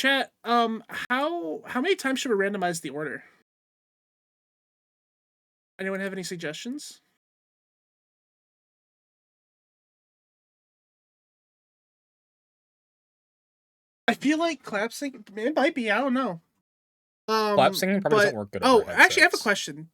Chat, how many times should we randomize the order? Anyone have any suggestions? I feel like clap sync, it might be, I don't know. Clap singing probably doesn't work good over headsets. Actually, I have a question.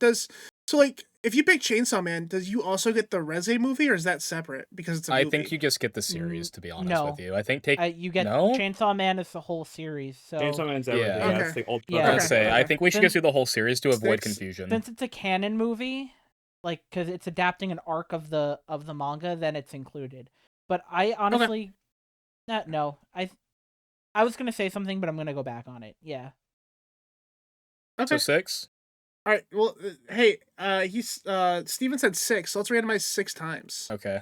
If you pick Chainsaw Man, does you also get the Reze movie, or is that separate because it's a movie? I think you just get the series, to be honest no. with you. I think you get Chainsaw Man is the whole series. So Chainsaw Man's everything. Yeah. That's the old. I think we should just do the whole series to avoid confusion. Since it's a canon movie, like because it's adapting an arc of the manga, then it's included. But I honestly, no, I was gonna say something, but I'm gonna go back on it. Yeah. Okay. So 6. All right. Well, hey, Steven said 6, so let's randomize 6 times. Okay.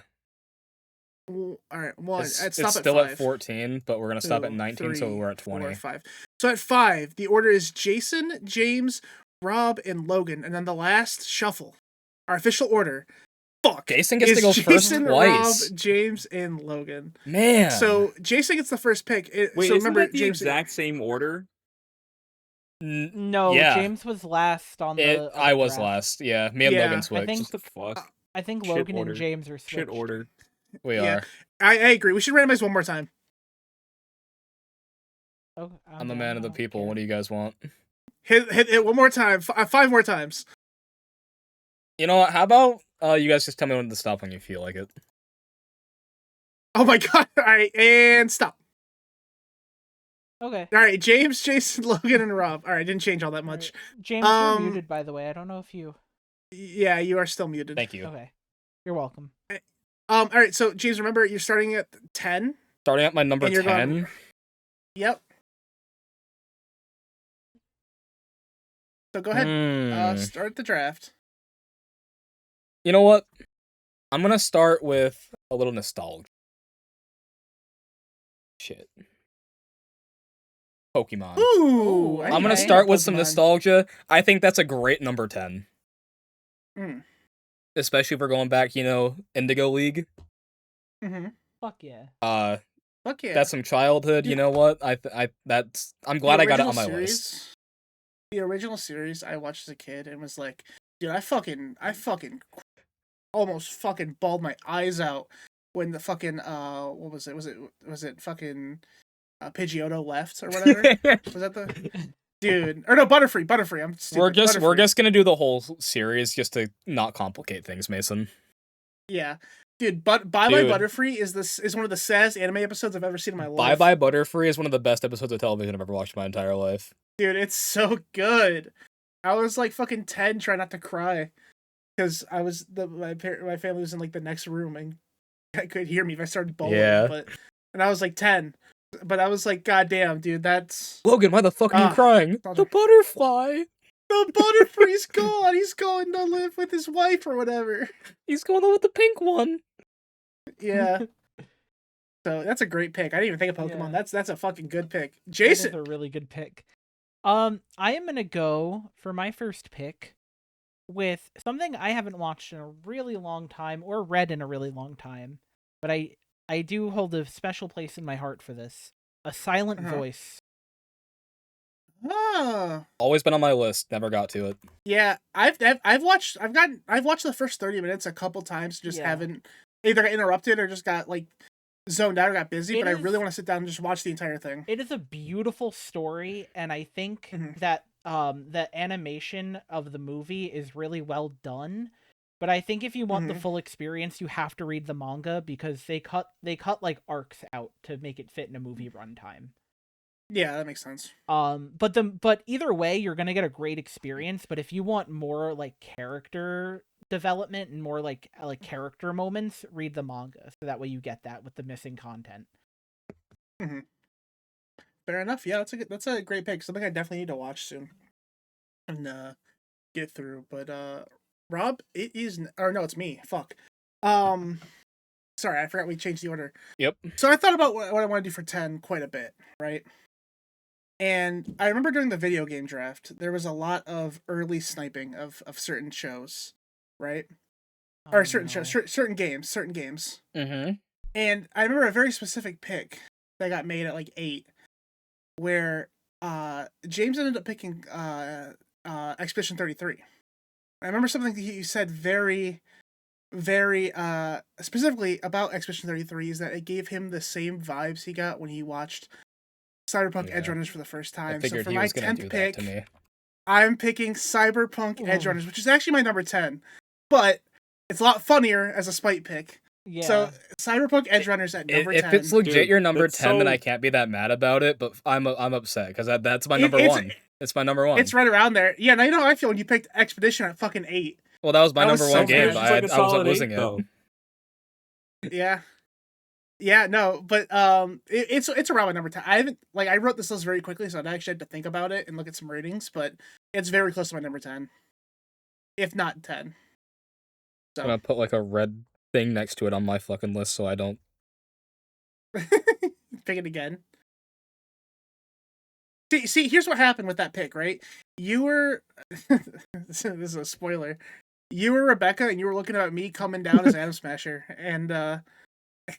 All right. 1. It's stop still at 5. at 14, but we're gonna stop at 19, 3, so we're at 20. 4, 5. So at 5, the order is Jason, James, Rob, and Logan, and then the last shuffle, our official order. Fuck. Jason gets to go Jason, first twice. Rob, James, and Logan. Man. So Jason gets the first pick. Wait, so isn't remember that the exact same order? No, yeah. James was last on the. I was last. Yeah, me and Logan switched. What the fuck? I think Logan and James are switched. Shit order. We are. I agree. We should randomize one more time. Oh, I'm the man of the people. What do you guys want? Hit one more time. 5 more times. You know what? How about you guys just tell me when to stop when you feel like it? Oh my god! All right, and stop. Okay. All right, James, Jason, Logan, and Rob. All right, didn't change all that much. Right. James, you're muted, by the way. I don't know if you. Yeah, you are still muted. Thank you. Okay, you're welcome. All right, so James, remember you're starting at 10. Starting at my number 10. Yep. So go ahead. Start the draft. You know what? I'm gonna start with a little nostalgia. Shit. Pokemon. Ooh, I'm gonna start with some nostalgia. I think that's a great number 10. Especially if we're going back, Indigo League. Mm-hmm. Fuck yeah. Fuck yeah. That's some childhood. You know what? I'm glad I got it on my list. The original series I watched as a kid and was like, dude, I fucking almost fucking bawled my eyes out when the fucking what was it? Was it fucking Pidgeotto left or whatever? Was that the dude? Or no, Butterfree. I'm stupid. We're just gonna do the whole series just to not complicate things, Mason. Yeah. Dude, Bye Bye Butterfree is one of the saddest anime episodes I've ever seen in my life. Bye Bye Butterfree is one of the best episodes of television I've ever watched in my entire life. Dude, it's so good. I was like fucking 10 trying not to cry because my family was in like the next room and I could hear me if I started bawling. Yeah. And I was like 10. But I was like, God damn, dude, that's Logan, why the fuck are you crying? The butterfly. The Butterfree's gone. He's going to live with his wife or whatever. He's going to live with the pink one. Yeah. So that's a great pick. I didn't even think of Pokemon. Yeah. That's a fucking good pick. Jason. That is a really good pick. I am gonna go for my first pick with something I haven't watched in a really long time or read in a really long time, but I do hold a special place in my heart for this. A Silent Voice. Always been on my list, never got to it. Yeah, I've watched the first 30 minutes a couple times, just haven't either got interrupted or just got like zoned out or got busy, but I really want to sit down and just watch the entire thing. It is a beautiful story, and I think that the animation of the movie is really well done. But I think if you want the full experience, you have to read the manga because they cut like arcs out to make it fit in a movie runtime. Yeah, that makes sense. But either way, you're gonna get a great experience. But if you want more like character development and more like character moments, read the manga so that way you get that with the missing content. Fair enough. Yeah, that's a great pick. Something I definitely need to watch soon and get through. But Rob, it's me. Fuck. Sorry, I forgot we changed the order. Yep. So I thought about what I want to do for 10 quite a bit, right? And I remember during the video game draft, there was a lot of early sniping of certain shows, right? Or certain shows, certain games. Mm-hmm. And I remember a very specific pick that got made at like 8. where James ended up picking Expedition 33. I remember something that he said very specifically about Expedition 33 is that it gave him the same vibes he got when he watched Cyberpunk Yeah. Edgerunners for the first I time. So figured for he my was gonna 10th do that pick, to me. I'm picking Cyberpunk Ooh. Edgerunners, which is actually my number 10. But it's a lot funnier as a spite pick. Yeah. So Cyberpunk Edgerunners at number 10. If it's legit Dude, your number that's 10, then so- I can't be that mad about it. But I'm upset because that's my It- number it's- one. It's my number one. It's right around there. Yeah, now you know how I feel when you picked Expedition at fucking 8. Well, that was my That was number so one game. good. But It's like a I wasn't solid losing 8, it. though. Yeah. Yeah, no, but it's around my number 10. I haven't I wrote this list very quickly, so I actually had to think about it and look at some ratings, but it's very close to my number 10. If not 10. I'm So gonna put like a red thing next to it on my fucking list so I don't. pick it again. See, here's what happened with that pick, right? You were this is a spoiler. You were Rebecca and you were looking at me coming down as Adam Smasher and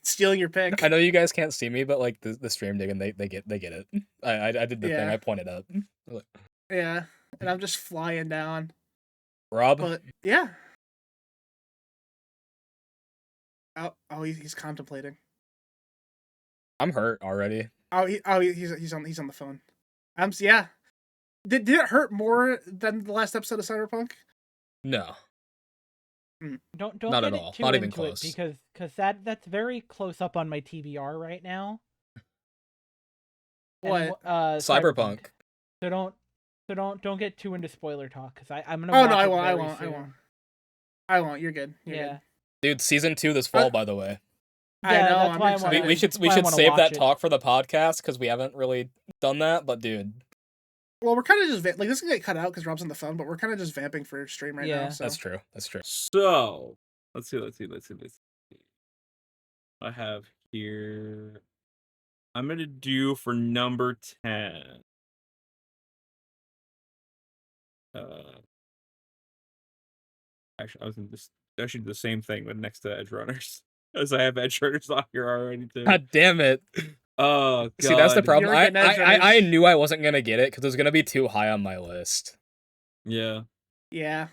stealing your pick. I know you guys can't see me, but like the stream Degen, they get it. I did the thing. Yeah. I pointed up. Yeah. And I'm just flying down. Rob, But yeah. Oh, he's contemplating. I'm hurt already. He's on the phone. Yeah. Did it hurt more than the last episode of Cyberpunk? No. Don't Not get at all. too Not even into close. it because that's very close up on my TBR right now. And, What? Cyberpunk. So don't get too into spoiler talk because I'm gonna. Oh watch no, I it won't. I very won't. I soon. won't. I won't. You're good. You're Yeah. good. Dude, season 2 this fall, by the way. I Yeah, know. that's I'm why I excited. wanna- We should that's why I wanna save watch that it. talk for the podcast because we haven't really done that. But dude, Well, we're kind of just this is gonna get cut out because Rob's on the phone, but we're kind of just vamping for stream right Yeah. now. So that's true. That's true. So let's see. I have here. I'm gonna do for number 10. Actually, I was gonna just actually do the same thing, but next to Edge Runners, as I have Edge Runners on here already too. God damn it. Oh god. See, that's the problem. You're getting Edge I Runners. knew I wasn't gonna get it because it was gonna be too high on my list. Yeah. yeah.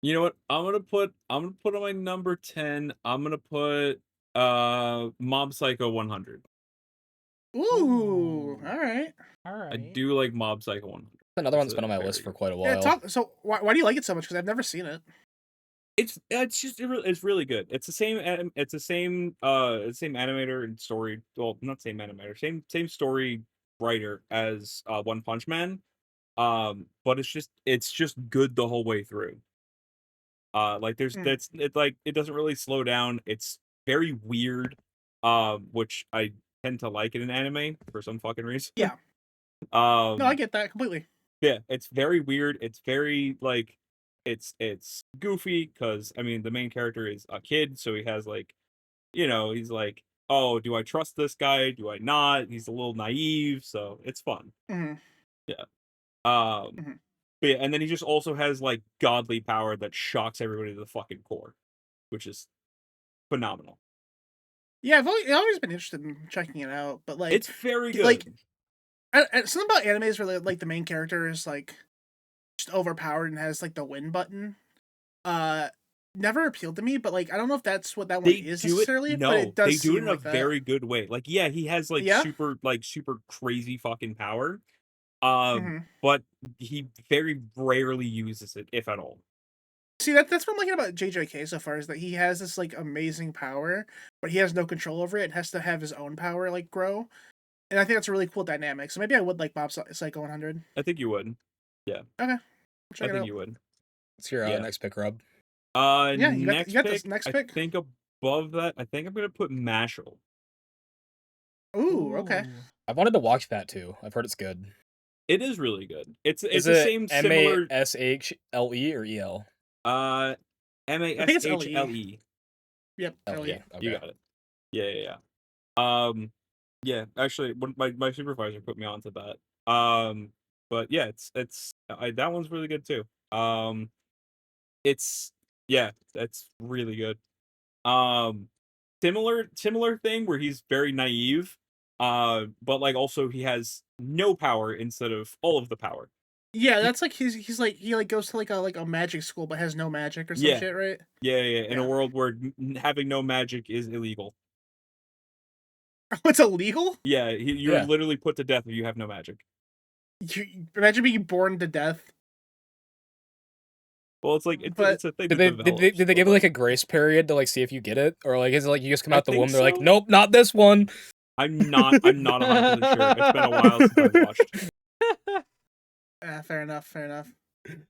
You know what? I'm gonna put on my number 10. I'm gonna put Mob Psycho 100. Ooh. All right. All right. I do like Mob Psycho 100. Another That's one's a been on my very list for good- quite a Yeah. while. So why do you like it so much? Because I've never seen it. It's really good. It's the same same animator and story. Well, not same animator, same story writer as One Punch Man. But it's just good the whole way through. Like there's it doesn't really slow down. It's very weird. Which I tend to like in an anime for some fucking reason. Yeah. No, No, I get that completely. yeah, it's very weird. It's very like it's goofy because I mean the main character is a kid, so he has like, he's like, oh, do I trust this guy? Do I not? He's a little naive, so it's fun. Mhm. But yeah, and then he just also has like godly power that shocks everybody to the fucking core, which is phenomenal. Yeah, I've always been interested in checking it out, but like It's very good. like something about animes where like the main character is like just overpowered and has like the win button. Never appealed to me, but like I don't know if that's what that one they is do necessarily. it. but No, it does they do it seem in like a that. very good way. Like, yeah, he has like Yeah? super crazy fucking power. Mhm. But he very rarely uses it, if at all. See, that's what I'm liking about JJK so far is that he has this like amazing power, but he has no control over it and has to have his own power like grow. And I think that's a really cool dynamic. So maybe I would like Mob Psycho 100. I think you would. Check I it think out. you would. What's your Yeah. next pick, Rob? Yeah, you got Next this pick, next I pick? think above that, I think I'm gonna put Mashal. Ooh, okay. I wanted to watch that too. I've heard it's good. It is really good. It's Is the it same similar MASHLE or EL? think it's MASHLE. Yep. LE. Oh, yeah. You got it. Yeah. Yeah. Actually, my supervisor put me onto that. But yeah, that one's really good too. That's really good. Similar thing where he's very naive. But like also he has no power instead of all of the power. Yeah, that's like he's like he like goes to like a magic school but has no magic or some Yeah. shit, right? Yeah. In a Yeah. world where having no magic is illegal. It's illegal? Yeah, you're Yeah. literally put to death if you have no magic. You imagine being born to death. Well, it's like But it's a thing Did that develops. did they but, give it like a grace period to like see if you get it, or like is it like you just come I out the think womb? They're like, so. nope, not this one. I'm not 100% sure. It's been a while since I've watched. fair enough, fair enough.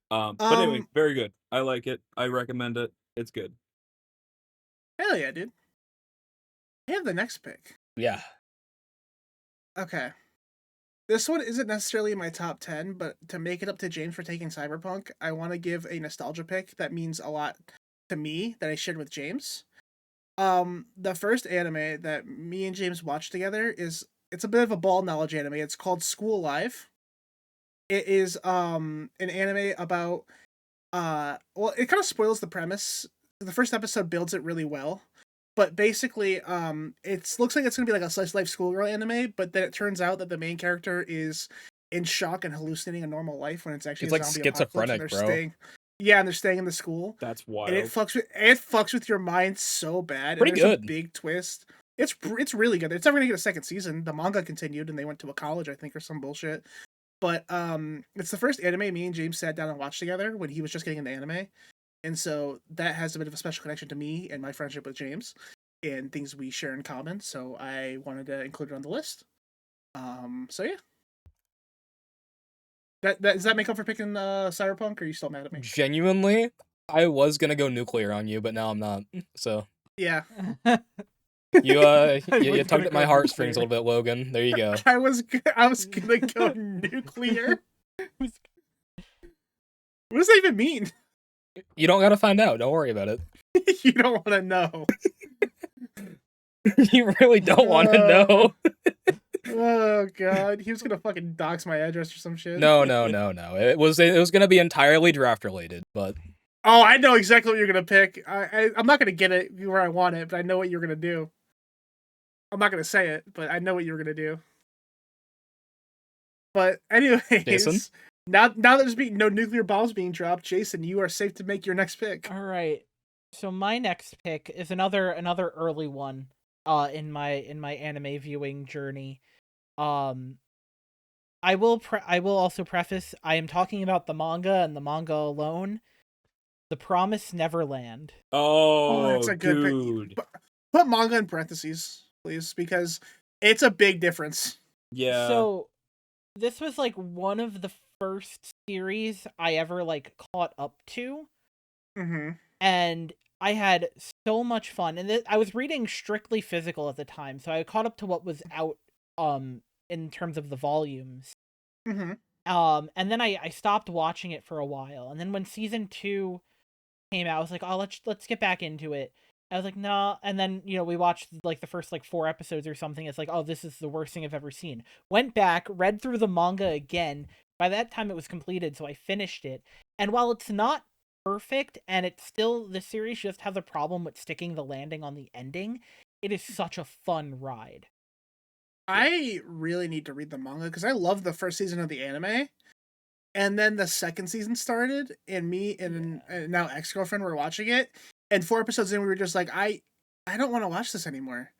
But anyway, very good. I like it. I recommend it. It's good. Hell yeah, dude. I have the next pick. Yeah. Okay. This one isn't necessarily in my top 10, but to make it up to James for taking Cyberpunk, I want to give a nostalgia pick that means a lot to me that I shared with James. The first anime that me and James watched together it's a bit of a ball knowledge anime. It's called School Live. It is an anime about well, it kind of spoils the premise. The first episode builds it really well. But basically, it looks like it's gonna be like a slice of life schoolgirl anime, but then it turns out that the main character is in shock and hallucinating a normal life when it's actually He's a like zombie apocalypse, and schizophrenic, they're bro. staying. Yeah, and they're staying in the school, That's wild. and it fucks with your mind so bad. Pretty and there's good. a big twist. It's really good. It's never gonna get a second season. The manga continued, and they went to a college, I think, or some bullshit. But it's the first anime me and James sat down and watched together when he was just getting into anime, and so that has a bit of a special connection to me and my friendship with James and things we share in common, so I wanted to include it on the list. So yeah. That does that make up for picking Cyberpunk, or are you still mad at me? Genuinely, I was gonna go nuclear on you, but now I'm not. So Yeah. you was you tugged gonna at my go heartstrings a nuclear. little bit, Logan. There you go. I was gonna go nuclear. What does that even mean? You don't gotta find out. Don't worry about it. You don't want to know. You really don't want to know. Oh god, he was gonna fucking dox my address or some shit. No. It was gonna be entirely draft related, but Oh, I know exactly what you're gonna pick. I'm not gonna get it where I want it, but I know what you're gonna do. I'm not gonna say it, but I know what you're gonna do. But anyways, Jason? now there's no nuclear bombs being dropped, Jason, you are safe to make your next pick. All right. So my next pick is another early one in my anime viewing journey. I will also preface I am talking about the manga and the manga alone. The Promised Neverland. Oh, that's a good dude. pick. Put manga in parentheses, please, because it's a big difference. Yeah. So this was like one of the first series I ever like caught up to. Mm-hmm. And I had so much fun. And I was reading strictly physical at the time, so I caught up to what was out in terms of the volumes. Mm-hmm. And then I stopped watching it for a while. And then when season 2 came out, I was like, oh, let's get back into it. I was like, no. And then, we watched like the first like 4 episodes or something. It's like, oh, this is the worst thing I've ever seen. Went back, read through the manga again. By that time it was completed, so I finished it. And while it's not perfect, and it's still, the series just has a problem with sticking the landing on the ending, it is such a fun ride. I really need to read the manga because I love the first season of the anime, and then the second season started, and me and now ex-girlfriend were watching it, and 4 episodes in we were just like, I don't want to watch this anymore.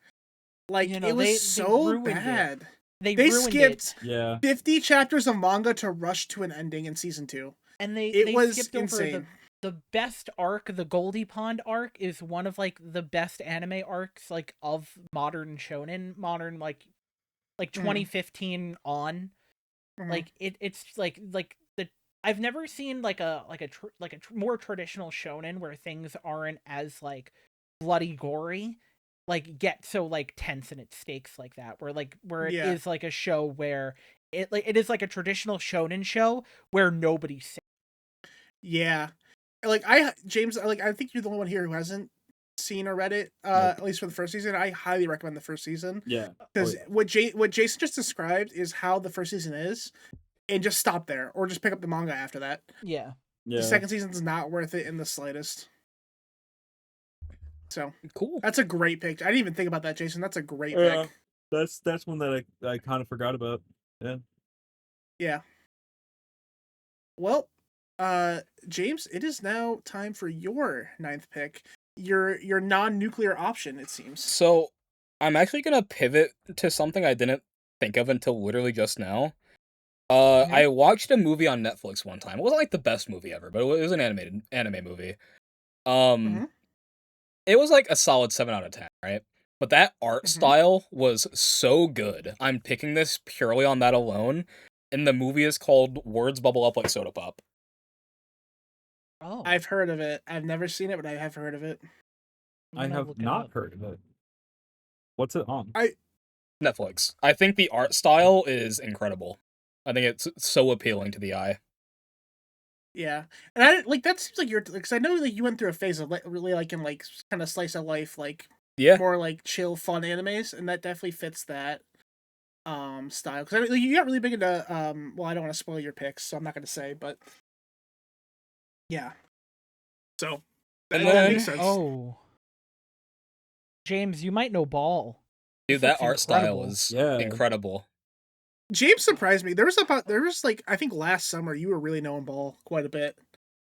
Like, it was so bad. They ruined skipped it. 50 chapters of manga to rush to an ending in season 2. And they skipped insane. over the best arc. The Goldie Pond arc is one of like the best anime arcs like of modern shonen, like 2015 on. Mm-hmm. Like it's like the I've never seen like a more traditional shonen where things aren't as like bloody gory, like get so like tense in its stakes like that, where it is like a show where it is like a traditional shonen show where nobody's safe. Yeah. Like James, I think you're the only one here who hasn't seen or read it, at least for the first season. I highly recommend the first season. Yeah. Because what Jason just described is how the first season is, and just stop there, or just pick up the manga after that. Yeah. The second season's not worth it in the slightest. So cool. That's a great pick. I didn't even think about that, Jason. That's a great pick. That's one that I kind of forgot about. Yeah. Yeah. Well, James, it is now time for your ninth pick. Your non-nuclear option, it seems. So, I'm actually gonna pivot to something I didn't think of until literally just now. I watched a movie on Netflix one time. It wasn't like the best movie ever, but it was an animated anime movie. Mhm. It was like a solid 7 out of 10, right? But that art style was so good. I'm picking this purely on that alone. And the movie is called Words Bubble Up Like Soda Pop. Oh, I've heard of it. I've never seen it, but I have heard of it. I'm I gonna have look it not up. heard of it. What's it on? Netflix. I think the art style is incredible. I think it's so appealing to the eye. Yeah, and I like that seems like you're because I know like you went through a phase of really liking like kind of slice of life, like Yeah. more like chill, fun animes, and that definitely fits that style. Because I mean, like, you got really big into well, I don't want to spoil your picks, so I'm not going to say, but yeah. So that, And that then- makes sense. Oh, James, you might know Ball. Dude, This that looks art style incredible. is Yeah. incredible. James surprised me. There was like I think last summer you were really knowing Ball quite a bit.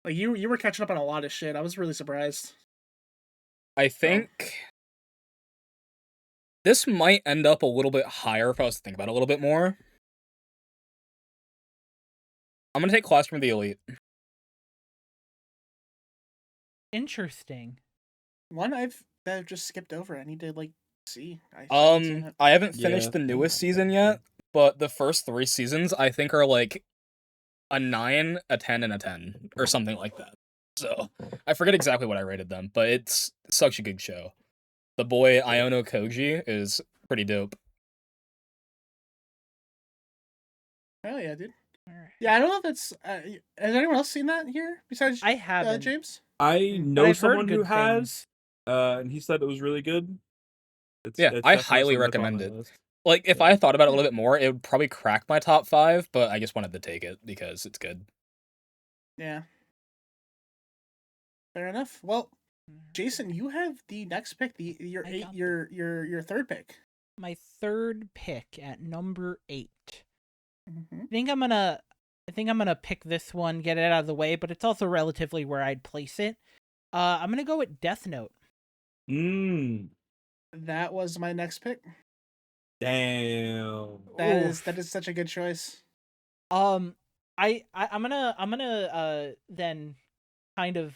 Like you were catching up on a lot of shit. I was really surprised. I think this might end up a little bit higher if I was to think about it a little bit more. I'm gonna take Classroom of the Elite. Interesting. One that I've just skipped over. I need to like see. I haven't seen it. I haven't finished Yeah. the newest season yet, but the first 3 seasons I think are like a 9, a 10, and a 10, or something like that. So I forget exactly what I rated them, but it's such a good show. The boy Iono Koji is pretty dope. Hell yeah, dude. Alright. Yeah, I don't know if that's. Has anyone else seen that here besides I haven't. James? I But know I've heard someone who good has, and he said it was really good. Yeah, it's I definitely highly something that's on recommend my it. list. Like, if Yeah. I thought about it a little bit more, it would probably crack my top 5, but I just wanted to take it because it's good. Yeah. Fair enough. Well, Jason, you have the next pick. Your I eight. got Your third pick. My third pick at number 8. Mm-hmm. I think I'm gonna pick this one, get it out of the way, but it's also relatively where I'd place it. I'm gonna go with Death Note. That was my next pick. Damn. That is such a good choice. I'm gonna then kind of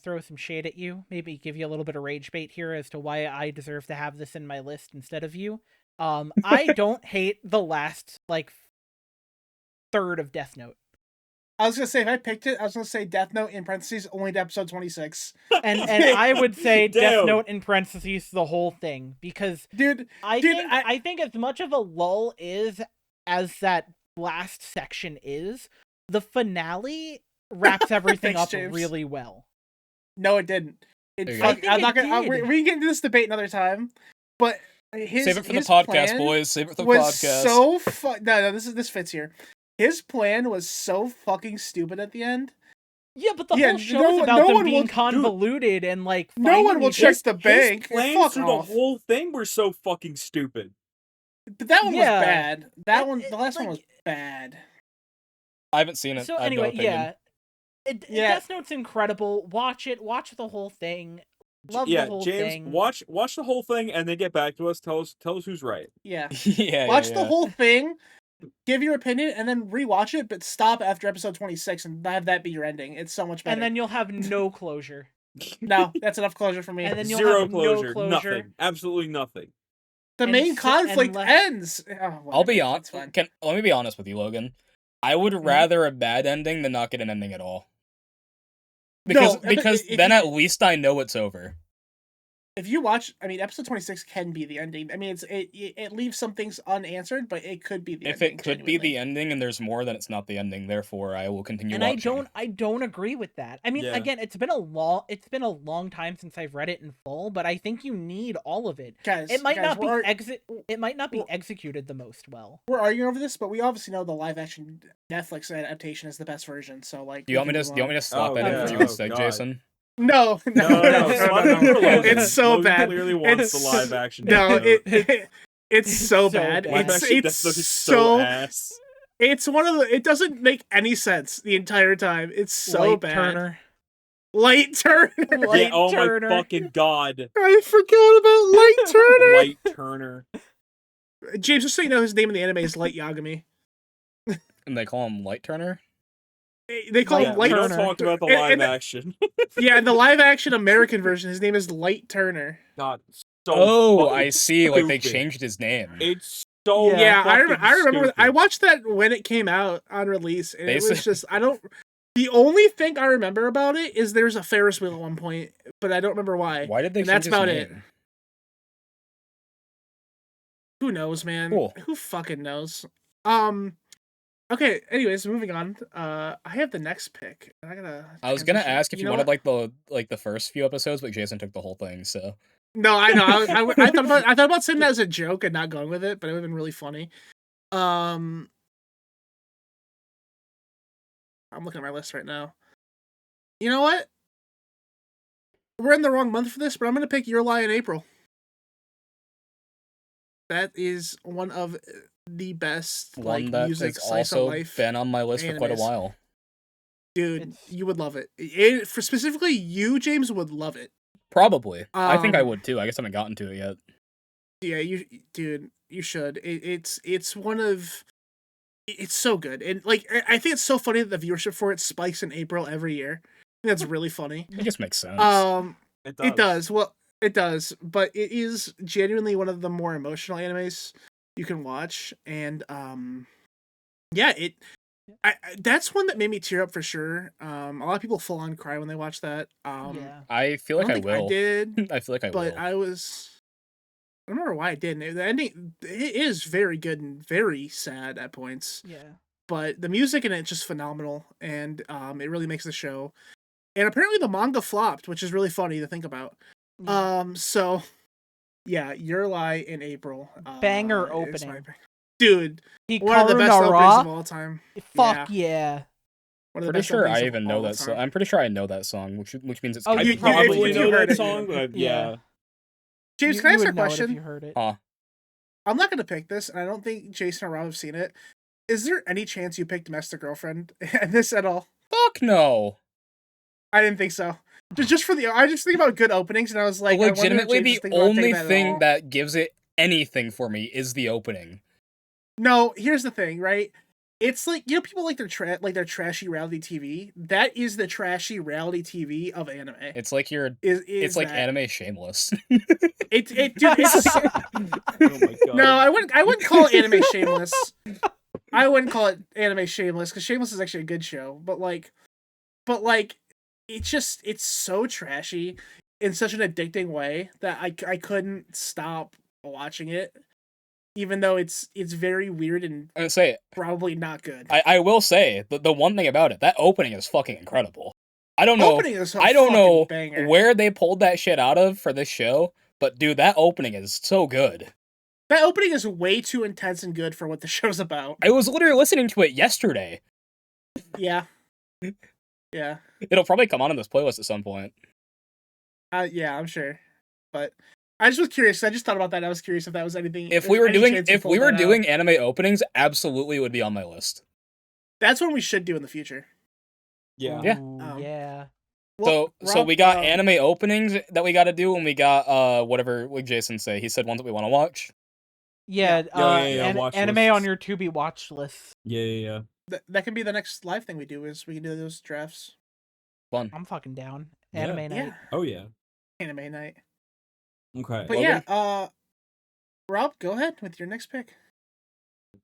throw some shade at you, maybe give you a little bit of rage bait here as to why I deserve to have this in my list instead of you. I don't hate the last like third of Death Note. I was gonna say if I picked it, I was gonna say Death Note in parentheses only to episode 26. And I would say Death Damn. Note in parentheses the whole thing, because Dude, I Dude, think as much of a lull is as that last section is, the finale wraps everything Thanks, up James. really well. no, it didn't. There you It, go. fuck, I think I'm not it gonna. We did. can get into this debate another time. But Save it for the his podcast, plan boys. Save it for the was podcast. so no, this fits here. His plan was so fucking stupid at the end. Yeah, but the Yeah, whole show no is one- about no them one being will- convoluted and like No finding one will each- check the bank. His plans Fuck through off. the whole thing were so fucking stupid. But that one Yeah. was bad. That It- one, it- the last one like- was bad. I haven't seen it. So I have no anyway, opinion. yeah. Yeah. Death Note's incredible. Watch it. Watch the whole thing. Love Yeah, the whole James, thing. watch the whole thing and then get back to us. Tell us who's right. Yeah. yeah, Watch yeah, the yeah. whole thing, give your opinion, and then rewatch it, but stop after episode 26 and have that be your ending. It's so much better. And then you'll have no closure. No, that's enough closure for me. And then you'll Zero have no closure, closure. nothing, absolutely nothing. the and main so- conflict and ends. Oh, I'll whatever, be it's honest. fine. Let me be honest with you, Logan. I would rather a bad ending than not get an ending at all. Because No, but if then you- at least I know it's over. If you watch, I mean, episode 26 can be the ending. I mean, it leaves some things unanswered, but it could be the If ending. it could be the genuinely. ending and there's more, then it's not the ending. Therefore, I will continue And watching. I don't agree with that. I mean, Yeah. again, it's been a long time since I've read it in full, but I think you need all of it. Guys, It might not be we're, it might not be we're- executed the most well. we're arguing over this, but we obviously know the live action Netflix adaptation is the best version. So like, Do you want we me can to? move Do you want me on. to swap Oh, that in yeah. for you Oh, instead, God. Jason? No, No, swap it for Logan. It's so Logan bad. clearly wants It's the live action. No, Death Note. It's so So bad. bad. It's Live action it's Death Note is so so ass. it's one of the. It doesn't make any sense the entire time. It's so Light bad. Turner. Light Turner. Yeah, Light oh Turner. my fucking god. I forgot about Light Turner. Light Turner. James, just so you know, his name in the anime is Light Yagami. And they call him Light Turner. They call Light him Yeah, Light we don't Turner. talk about the And- live and the- action. Yeah, in the live action American version, his name is Light Turner. God, so Oh, fucking I see. Like they stupid. changed his name. It's so Yeah. I remember. I stupid. watched that when it came out on release, and it was Basi- just I don't. The only thing I remember about it is there's a Ferris wheel at one point, but I don't remember why. Why did they And change that's his about name? it. Who knows, man? Cool. Who fucking knows? Okay. Anyways, moving on. I have the next pick. I gotta. I was gonna transition. ask if you know wanted what? like the first few episodes, but Jason took the whole thing. So No, I know. I thought about saying that as a joke and not going with it, but it would have been really funny. I'm looking at my list right now. You know what? We're in the wrong month for this, but I'm gonna pick Your Lie in April. That is one of the best one that music has slice of also life. been on my list for quite a animes. while. Dude, It's- you would love it. For specifically you, James, would love it. Probably. I think I Um, would too. I guess I haven't gotten to it yet. Yeah, you should. It's one of. It's so good, and like I think it's so funny that the viewership for it spikes in April every year. I think that's really funny. It just makes sense. It does. Well, it does, but it is genuinely one of the more emotional animes you can watch, and yeah, that's one that made me tear up for sure. A lot of people full on cry when they watch that. Yeah. I feel like I I don't think will. I did, I feel like I but will. I don't remember why I didn't. The ending it is very good and very sad at points, Yeah. but the music in it is just phenomenal, and it really makes the show. And apparently the manga flopped, which is really funny to think about. Yeah. So yeah, Your Lie in April. Banger is opening. my pick. Dude, Hikaru one of the best openings Nara. of all time. Fuck yeah. One of the Pretty best sure openings I of even know all that song. time. I'm pretty sure I know that song, which means it's Oh, good. I you- probably if know you heard that it, song, but yeah. James, can I ask you a would know it if question? you heard it. Huh. I'm not gonna pick this, and I don't think Jason or Rob have seen it. Is there any chance you picked Domestic Girlfriend in this at all? Fuck no. I didn't think so. Just for the, I just think about good openings, and I was like, Legitimately, I wonder if James the is thinking about only taking that at thing all. that gives it anything for me is the opening. No, here's the thing, right? It's like, you know, people like their trashy reality TV. That is the trashy reality TV of anime. It's like Is it's like that. anime shameless. Dude, it's Oh my god. no, I wouldn't call it anime shameless. I wouldn't call it anime shameless because Shameless is actually a good show, but it's so trashy in such an addicting way that I couldn't stop watching it, even though it's very weird and I say probably not good. I will say the one thing about it, that opening is fucking incredible. I don't know Opening is a I don't fucking know banger. where they pulled that shit out of for this show, but dude, that opening is so good. That opening is way too intense and good for what the show's about. I was literally listening to it yesterday. Yeah, yeah, It'll probably come on in this playlist at some point. yeah. I'm sure, but I just was curious. I just thought about that. I was curious if that was anything. If we were any doing chance you if we pulled were that out. doing anime openings, absolutely it would be on my list. That's what we should do in the future. Yeah. Yeah. Ooh, yeah. Well, So Rob, we got anime openings that we got to do, and we got whatever like Jason say. He said ones that we want to watch. Yeah, Yeah, watch anime lists. on your to be watch list. Yeah. that can be the next live thing we do. Is we can do those drafts. Fun. I'm fucking down. Yeah. Anime night. Yeah, Oh yeah. anime night. Okay. But Logan? yeah, Rob, go ahead with your next pick.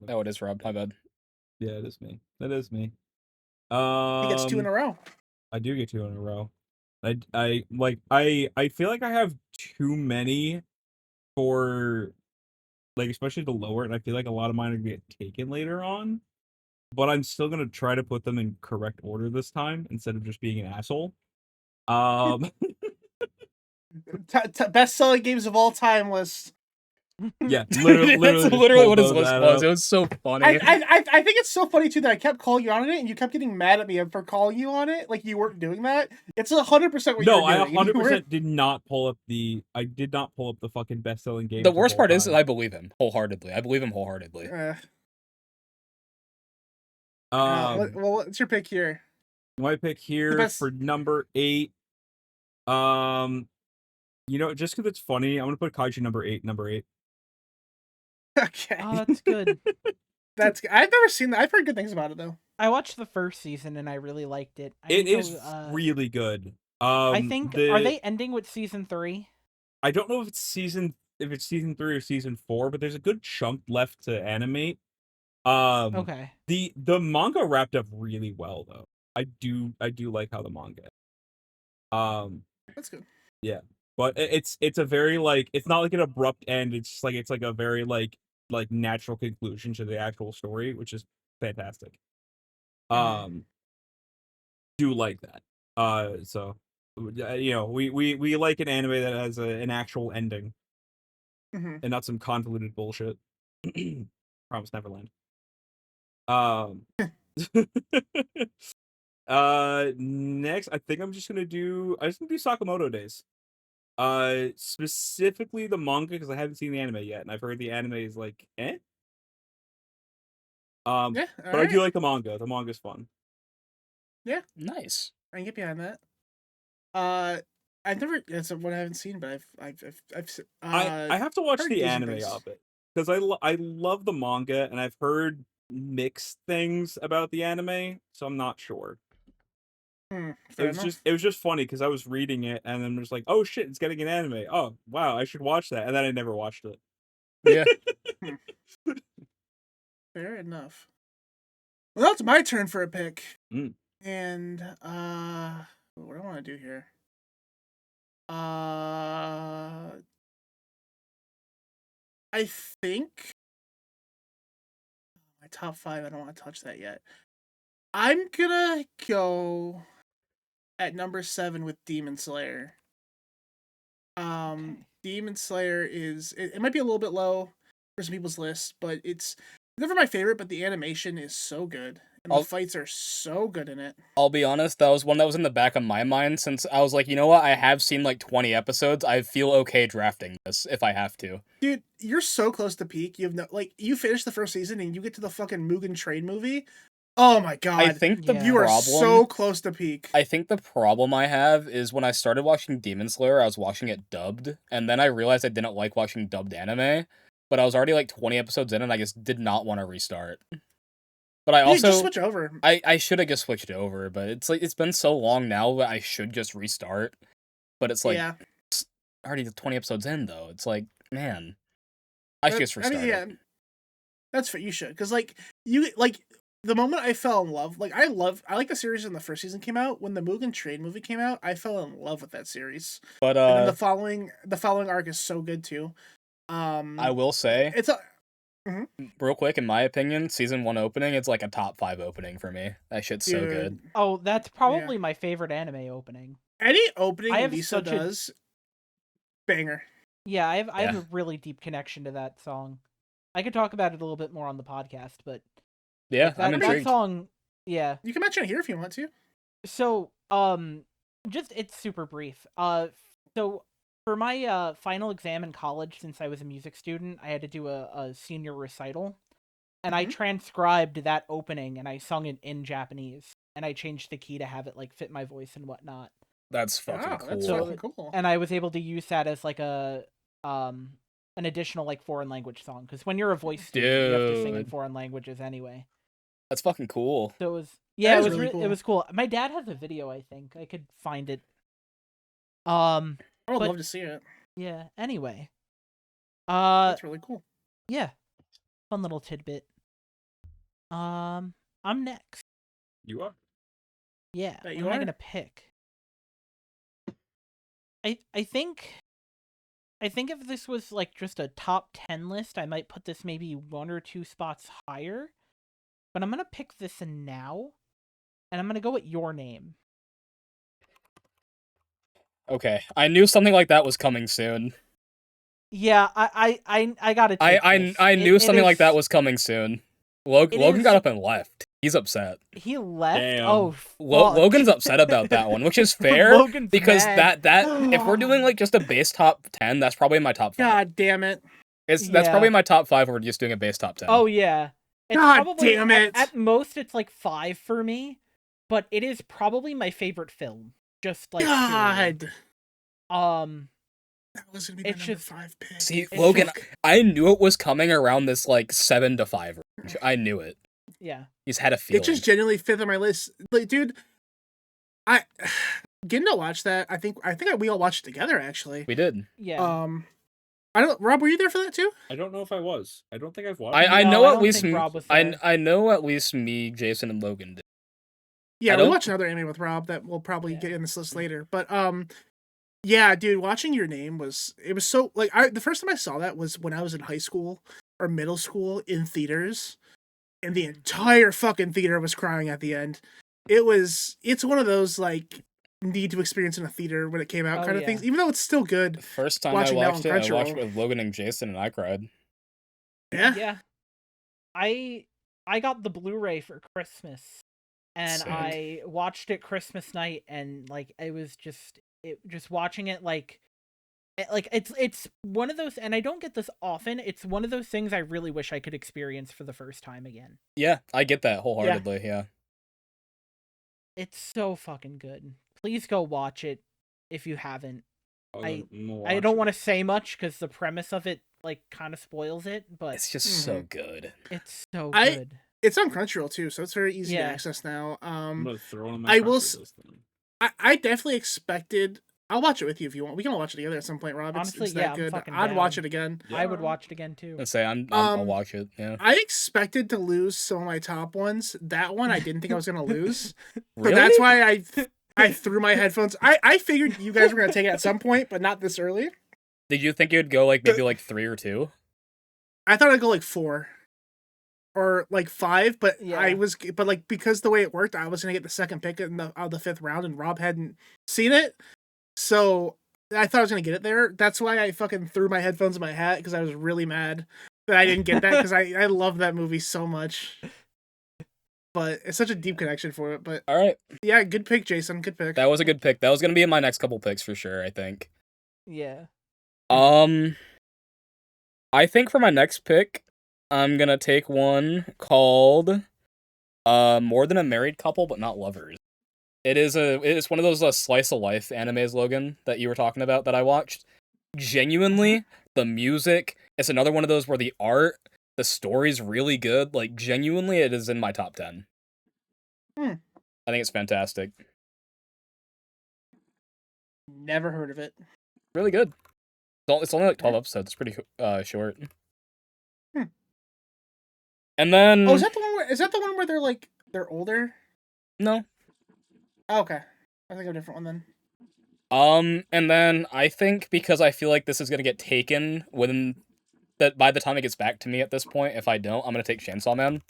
Oh, it is Rob. My bad. Yeah, it is me. That is me. He gets 2 in a row. I do get 2 in a row. I feel like I have too many for like especially the lower, and I feel like a lot of mine are gonna get taken later on. But I'm still gonna try to put them in correct order this time instead of just being an asshole. Best selling games of all time list. Yeah, That's literally just literally what his pulled list that was. up. It was so funny. I think it's so funny too that I kept calling you on it and you kept getting mad at me for calling you on it. Like you weren't doing that. It's 100% what you No, were I doing. and you were- 100% did not pull up the. I did not pull up the fucking best-selling game. The worst part is that I believe him wholeheartedly. I believe him wholeheartedly. What's your pick here? My pick The here best. for number 8. You know, just because it's funny, I'm gonna put Kaiju number 8. Number 8. Okay, Oh, that's good. that's. I've never seen that. I've heard good things about it though. I watched the first season and I really liked it. It is really good. I think are they ending with season 3? I don't know if it's season 3 or season 4, but there's a good chunk left to animate. Okay. The manga wrapped up really well though. I do like how the manga. That's good. Yeah. But it's a very like it's not like an abrupt end. It's just like it's like a very like natural conclusion to the actual story, which is fantastic. Do like that. So you know, we like an anime that has an actual ending and not some convoluted bullshit. Promise Neverland. Next, I think I'm just gonna do Sakamoto Days. Specifically the manga because I haven't seen the anime yet, and I've heard the anime is like eh. Yeah, but I do like the manga. The manga's fun. Yeah, Nice. I can get behind that. I've never. That's one I haven't seen, but I have to watch heard the decent anime things. of it because I love the manga and I've heard mixed things about the anime, so I'm not sure. It was just funny because I was reading it and then just like, oh shit, it's getting an anime. Oh wow, I should watch that, and then I never watched it. Yeah. Fair enough. Well, it's my turn for a pick. And what do I want to do here? I think my top 5. I don't want to touch that yet. I'm gonna go at number 7 with Demon Slayer. Okay. Demon Slayer is it might be a little bit low for some people's list, but it's never my favorite. But the animation is so good, and the fights are so good in it. I'll be honest, that was one that was in the back of my mind since I was like, you know what, I have seen like 20 episodes. I feel okay drafting this if I have to. Dude, you're so close to peak. You have no you finish the first season and you get to the fucking Mugen Train movie. Oh my god! I think the you problem, are so close to peak. I think the problem I have is when I started watching Demon Slayer, I was watching it dubbed, and then I realized I didn't like watching dubbed anime. But I was already like 20 episodes in, and I just did not want to restart. But I also just switch over. I should have just switched over, but it's like it's been so long now that I should just restart. But it's like it's already 20 episodes in though. It's like, man, I should just restart. That's what you should, because like you like the moment I fell in love. Like I like the series when the first season came out. When the Mugen Train movie came out, I fell in love with that series. But and then the following arc is so good too. I will say it's a. Real quick, in my opinion, season 1 opening, it's like a top 5 opening for me. That shit's so good. Oh, that's probably my favorite anime opening. Any opening Lisa does, banger. Yeah, I have a really deep connection to that song. I could talk about it a little bit more on the podcast, but yeah, like I'm intrigued. That song, yeah. You can mention it here if you want to. So, just it's super brief. So for my final exam in college, since I was a music student, I had to do a senior recital, and I transcribed that opening and I sung it in Japanese, and I changed the key to have it like fit my voice and whatnot. That's fucking cool. That's fucking cool. And I was able to use that as like an additional like foreign language song, because when you're a voice student, you have to sing in foreign languages anyway. That's fucking cool. So it was really cool. It was cool. My dad has a video. I think I could find it. I would love to see it. Yeah. Anyway. That's really cool. Yeah. Fun little tidbit. I'm next. You are. Yeah. What am I gonna pick? I think if this was like just a top 10 list, I might put this maybe 1 or 2 spots higher. But I'm gonna pick this now, and I'm gonna go with Your Name. Okay, I knew something like that was coming soon. Yeah, I gotta I take this. I knew It something like that is- was coming soon. it Logan got is- up and left. He's upset. He left. Damn. Oh, fuck. Logan's upset about that one, which is fair Logan's because mad. that if we're doing like just a base top 10, that's probably in my top 5. God damn it. That's Yeah. probably in my top 5 if we're just doing a base top 10. Oh yeah. It's God probably, damn it. At most, it's like 5 for me, but it is probably my favorite film. Just like period. God. That was gonna be my It's number just- 5 pick. See, It's Logan, just- I knew it was coming around this like 7 to 5 range. I knew it. Yeah. He's had a feeling. It just genuinely fifth on my list. Like, dude, I getting to watch that. I think we all watched it together actually. We did. Yeah. I don't. Rob, were you there for that too? I don't know if I was. I don't think I've watched. I No, know I at don't least think Rob was I there. I know at least me, Jason, and Logan did. Yeah, I we don't- watched another anime with Rob that we'll probably Yeah. get in this list later. But yeah, dude, watching Your Name was so like the first time I saw that was when I was in high school or middle school in theaters, and the entire fucking theater was crying at the end. It's one of those like need to experience in a theater when it came out Oh, kind of yeah. things, even though it's still The good. first time Watching I that watched on it, I watched it Crunchyroll. with Logan and Jason, and I cried. Yeah. Yeah. I got the Blu-ray for Christmas, and Same. I watched it Christmas night, and like it was just watching it like it's one of those, and I don't get this often. It's one of those things I really wish I could experience for the first time again. Yeah, I get that wholeheartedly. Yeah. It's so fucking good. Please go watch it if you haven't. I don't want to say much because the premise of it like kind of spoils it, but It's just so good. it's so I- good. It's on Crunchyroll too, so it's very easy Yeah. to access now. I'm gonna throw it on my I will Crunchyroll list then. I definitely expected. I'll watch it with you if you want. We can all watch it together at some point, Rob. Honestly, it's that yeah, I'm good. fucking I'd watch down. it again. I would watch it again too. Let's say I'll Um, watch it. Yeah. I expected to lose some of my top ones. That one I didn't think I was gonna lose. Really? So that's why I threw my headphones. I figured you guys were gonna take it at some point, but not this early. Did you think you'd go like maybe like 3 or 2? I thought I'd go like 4 or like 5, but Yeah. but like because the way it worked, I was gonna get the second pick in the 5th round, and Rob hadn't seen it, so I thought I was gonna get it there. That's why I fucking threw my headphones in my hat because I was really mad that I didn't get that because I love that movie so much. But it's such a deep connection for it. But All right. yeah, good pick, Jason. Good pick. That was a good pick. That was going to be in my next couple picks for sure, I think. Yeah. I think for my next pick, I'm going to take one called More Than a Married Couple but Not Lovers. It's one of those slice of life animes, Logan, that you were talking about that I watched. Genuinely, the music, it's another one of those where the art, the story's really good. Like, genuinely, it is in my top 10. Hmm. I think it's fantastic. Never heard of it. Really good. It's only like 12 episodes. It's pretty short. Hmm. And then... Oh, is that the one where they're older? No. Oh, okay. I think of a different one then. And then I think because I feel like this is gonna get taken by the time it gets back to me at this point, if I don't, I'm gonna take Chainsaw Man.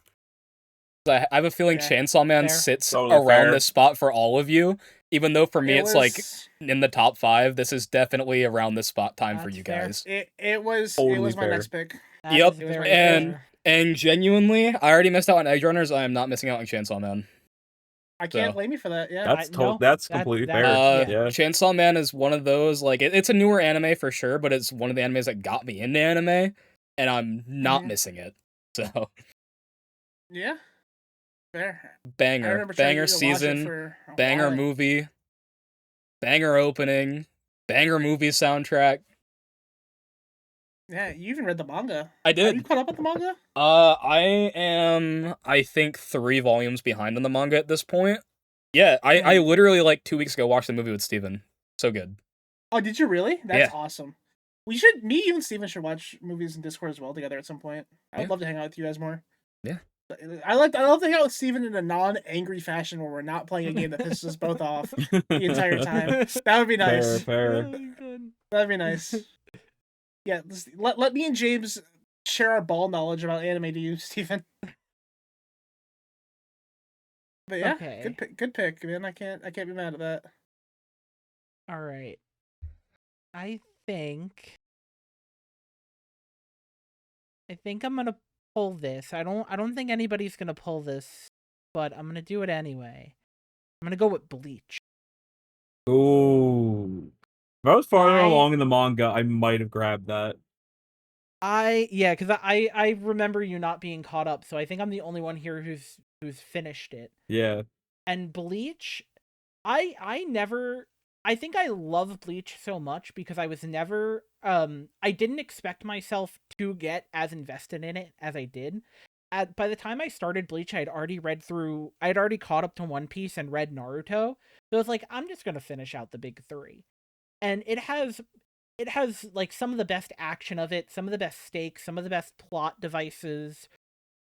I have a feeling Okay. Chainsaw Man Fair. sits Totally around fair. this spot for all of you, even though for me it's like was- in the top 5. This is definitely around this spot time for That's you fair. guys. it was Totally my fair. next pick. That Yep, is very and- fair. And genuinely, I already missed out on Edge Runners. I am not missing out on Chainsaw Man. I can't So- blame you for that. Yeah. That's no, that's that- completely that- fair. yeah. Chainsaw Man is one of those, like, it's a newer anime for sure, but it's one of the animes that got me into anime, and I'm not Mhm. missing it. So, Yeah. Fair. I banger. remember trying Banger to watch it season, for a banger while. movie, banger opening, banger movie soundtrack. Yeah, you even read the manga. I Are you did. caught up with the manga? I am, I think, 3 volumes behind on the manga at this point. Yeah, I literally, like, 2 weeks ago watched the movie with Steven. So good. Oh, did you really? That's Yeah. awesome. Me, you, and Steven should watch movies in Discord as well together at some point. I'd Yeah. love to hang out with you guys more. Yeah. I love to hang out with Steven in a non-angry fashion where we're not playing a game that pisses us both off the entire time. That would be nice. Fair. That'd be nice. Yeah, let me and James share our ball knowledge about anime to you, Steven. But yeah, Okay. good pick, man. I can't be mad at that. All right. I think I think I'm gonna pull this. I don't think anybody's gonna pull this, but I'm gonna do it anyway. I'm gonna go with Bleach. Ooh. If I was farther I along in the manga, I might have grabbed that. yeah, because I remember you not being caught up, so I think I'm the only one here who's finished it. Yeah. And Bleach, I never I think I love Bleach so much because I was never I didn't expect myself to get as invested in it as I did. By the time I started Bleach, I'd already caught up to One Piece and read Naruto. So it's like I'm just gonna finish out the big three. And it has like some of the best action of it, some of the best stakes, some of the best plot devices.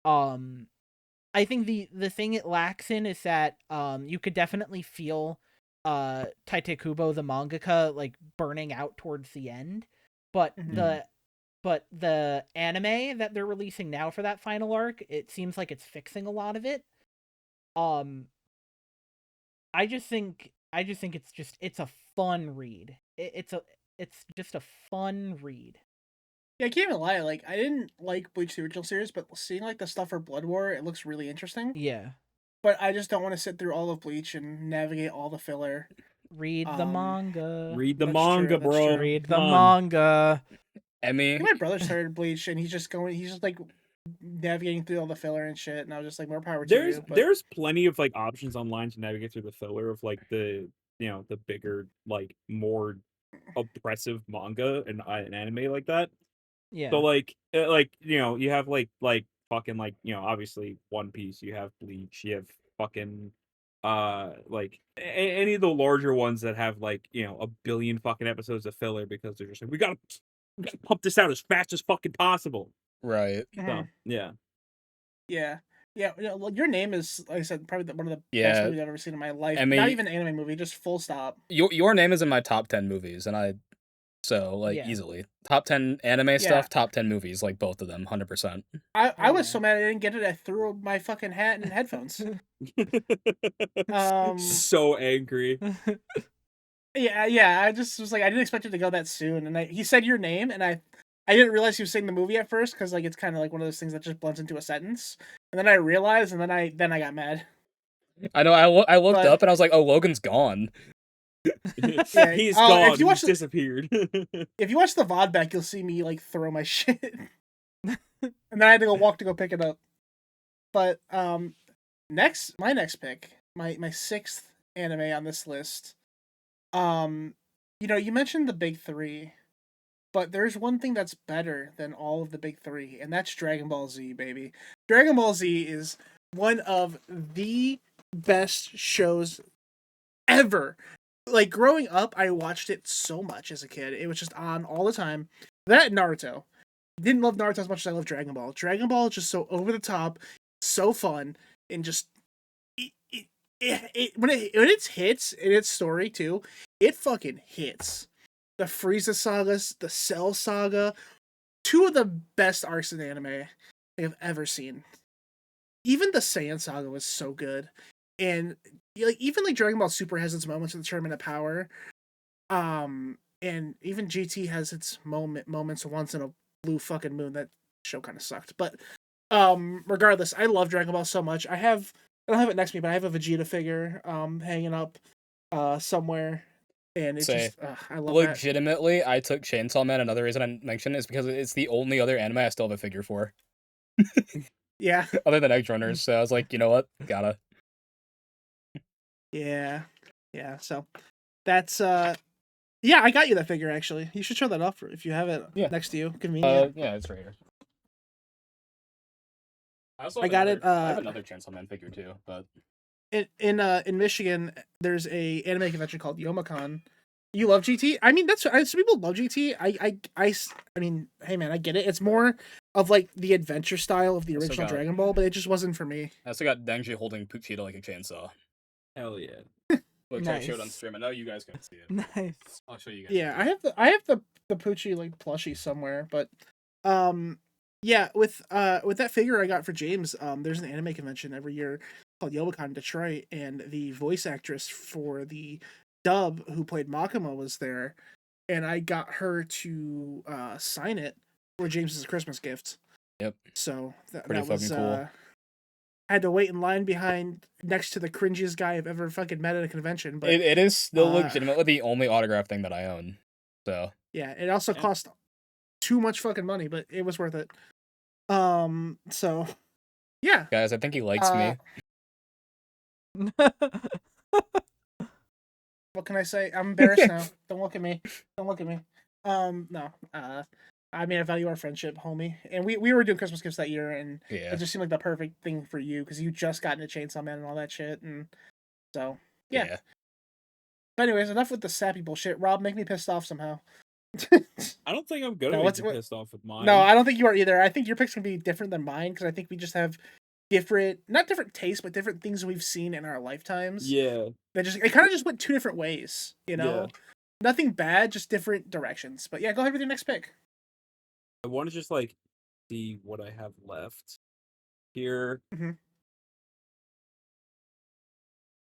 Um I think the thing it lacks in is that you could definitely feel Tite Kubo the mangaka like burning out towards the end, but Mhm. the anime that they're releasing now for that final arc, it seems like it's fixing a lot of it. Um I just think it's a fun read. It's just a fun read. Yeah, I can't even lie. Like, I didn't like Bleach the original series, but seeing like the stuff for Blood War, it looks really interesting. Yeah. But I just don't want to sit through all of Bleach and navigate all the filler. Read the Um, manga. Read the That's true, manga, that's bro. true. Read Come the on. manga. Emmy, my brother started Bleach, and he's just like navigating through all the filler and shit. And I was just like, more power to There's you. But there's plenty of like options online to navigate through the filler of like the the bigger like more oppressive manga and an anime like that. So Yeah. like you have like fucking like obviously One Piece, you have Bleach, you have fucking like any of the larger ones that have like a billion fucking episodes of filler because they're just like we gotta pump this out as fast as fucking possible. right? So yeah. yeah, yeah. Well, Your Name is, like I said, probably one of the best Yeah, movies I've ever seen in my life. Not Emmy, even an anime movie, just full stop. your name is in my top 10 movies, and so like Yeah. easily top 10 anime Yeah, stuff, top 10 movies, like both of them, 100%. I Oh was yeah. so mad I didn't get it. I threw my fucking hat and headphones. Um, So angry. yeah. I just was like, I didn't expect it to go that soon. And he said Your Name, and I didn't realize he was saying the movie at first because like it's kind of like one of those things that just blends into a sentence. And then I realized, and then I got mad. I know. I looked But up and I was like, oh, Logan's gone. yeah, He's if gone. you He's watch disappeared. if you watch the VOD back, you'll see me like throw my shit, and then I had to go pick it up. But my next pick, my sixth anime on this list. You mentioned the big three, but there's one thing that's better than all of the big three, and that's Dragon Ball Z, baby. Dragon Ball Z is one of the best shows ever. Like growing up, I watched it so much as a kid. It was just on all the time. That Naruto. Didn't love Naruto as much as I love Dragon Ball. Dragon Ball is just so over the top, so fun, and just when it hits in its story too, it fucking hits. The Frieza sagas, the Cell saga, two of the best arcs in anime I have ever seen. Even the Saiyan saga was so good, and like even like Dragon Ball Super has its moments of the Tournament of Power, and even GT has its moments once in a blue fucking moon. That show kind of sucked, but regardless, I love Dragon Ball so much. I don't have it next to me, but I have a Vegeta figure hanging up somewhere, and it's Say, just I love that. legitimately, I took Chainsaw Man. Another reason I mentioned it is because it's the only other anime I still have a figure for, Yeah, other than Edge Runners. So I was like, you know what, gotta. yeah, yeah. So that's yeah, I got you that figure actually. You should show that off if you have it Yeah. next to you. Convenient. Yeah, it's right here. I also I got it. I have another Chainsaw Man figure too, but In Michigan, there's a anime convention called Youmacon. You love GT? I mean, some people love GT. I mean, hey man, I get it. It's more of like the adventure style of the Also original got- Dragon Ball, but it just wasn't for me. I also got Denji holding Puchita like a chainsaw, Hell yeah. which I showed on Nice. stream. I know you guys can't see it. Nice. I'll show you guys. Yeah, I have the Poochie like plushie somewhere, but yeah, with that figure I got for James, there's an anime convention every year called Youmacon in Detroit, and the voice actress for the dub who played Makima was there, and I got her to sign it for James's Christmas gift. Yep. So Pretty that was fucking cool. I had to wait in line behind next to the cringiest guy I've ever fucking met at a convention. But It is still uh, legitimately the only autograph thing that I own. So yeah, it also Yeah. cost too much fucking money, but it was worth it. So yeah. guys, I think he likes me. What can I say? I'm embarrassed now. Don't look at me. Don't look at me. No. I mean, I value our friendship, homie. And we were doing Christmas gifts that year, and Yeah. it just seemed like the perfect thing for you because you just got into Chainsaw Man and all that shit, and so yeah. But anyways, enough with the sappy bullshit. Rob, make me pissed off somehow. I don't think I'm gonna No, make what's- you what- pissed off with mine. No, I don't think you are either. I think your picks can be different than mine because I think we just have different, not different tastes, but different things we've seen in our lifetimes. Yeah. That just it kind of just went two different ways, you know. Yeah. Nothing bad, just different directions. But yeah, go ahead with your next pick. I want to just like see what I have left here. Mhm.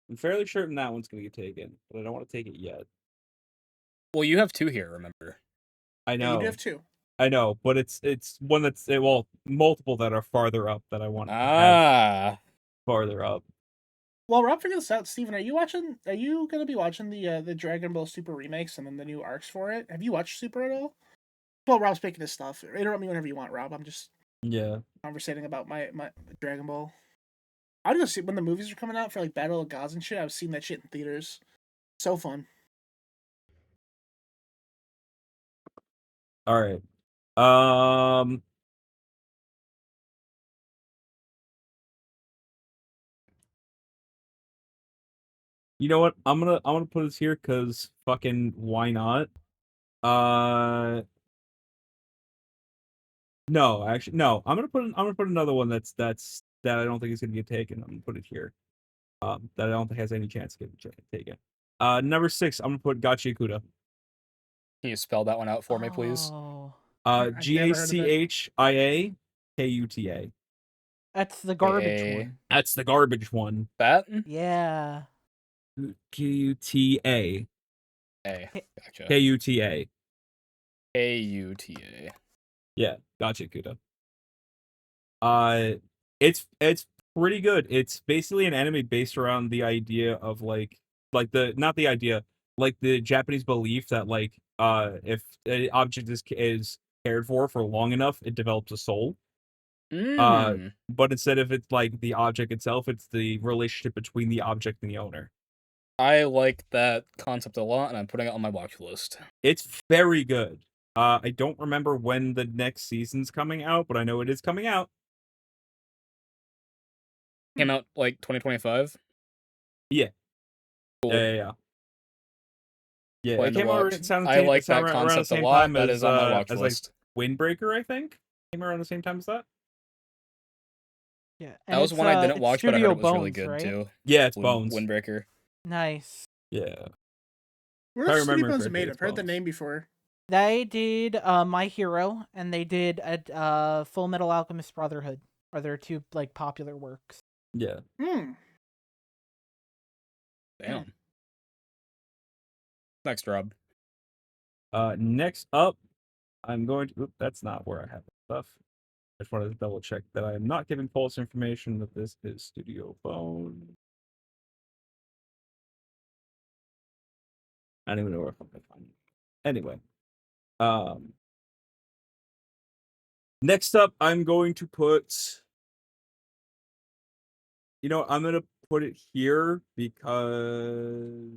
I'm fairly certain that one's gonna get taken, but I don't want to take it yet. Well, you have 2 here, remember? I Yeah, you know, do have two. I know, but it's one that's well, multiple that are farther up that I want to have Ah. farther up. Well, Rob, figure this out. Steven, are you watching? Are you gonna be watching the Dragon Ball Super remakes and then the new arcs for it? Have you watched Super at all? Well, Rob's picking this stuff. Interrupt me whenever you want, Rob. I'm just Yeah. conversating about my Dragon Ball. I was gonna see when the movies were coming out for like Battle of Gods and shit. I was seeing that shit in theaters. So fun. All right. Um. You know what? I'm gonna put this here because fucking why not? No, actually, no. I'm gonna put another one that I don't think is gonna get taken. I'm gonna put it here. That I don't think has any chance of getting taken. Number 6. I'm gonna put Gachiakuda. Can you spell that one out for me, please? Oh, I've never heard of it. Gachiakuta. that's the garbage A- one. That's the garbage one. That? Yeah. Kuta. A. Gotcha. Kuta. Kuta. Yeah, Gachiakuda. It's pretty good. It's basically an anime based around the idea of like the not the idea, like the Japanese belief that like if an object is cared for long enough, it develops a soul. Mm. But instead of it's like the object itself, it's the relationship between the object and the owner. I like that concept a lot, and I'm putting it on my watch list. It's very good. I don't remember when the next season's coming out, but I know it is coming out. Came out like 2025. Yeah. Cool. Yeah. Yeah, Plan it to came out watch. it sounded I like it sounded that around the concept a same lot. time That as is on my watch as like list. Windbreaker, I think. Came around the same time as that. Yeah. That was one I didn't it's watch, but I heard Studio it was really Bones, good right? too. Yeah, it's Bones. Windbreaker. Nice. Yeah. Where I else Studio remember Bones correctly, made? it's I've heard the Bones. name before. They did My Hero, and they did Full Metal Alchemist Brotherhood. Are their two like popular works? Yeah. Hmm. Damn. Next, Rob. Next up, I'm going to. Oop, that's not where I have the stuff. I just wanted to double check that I am not giving false information. That this is Studio Bone. I don't even know where I'm gonna find it. Anyway, next up, I'm going to put. I'm gonna put it here because.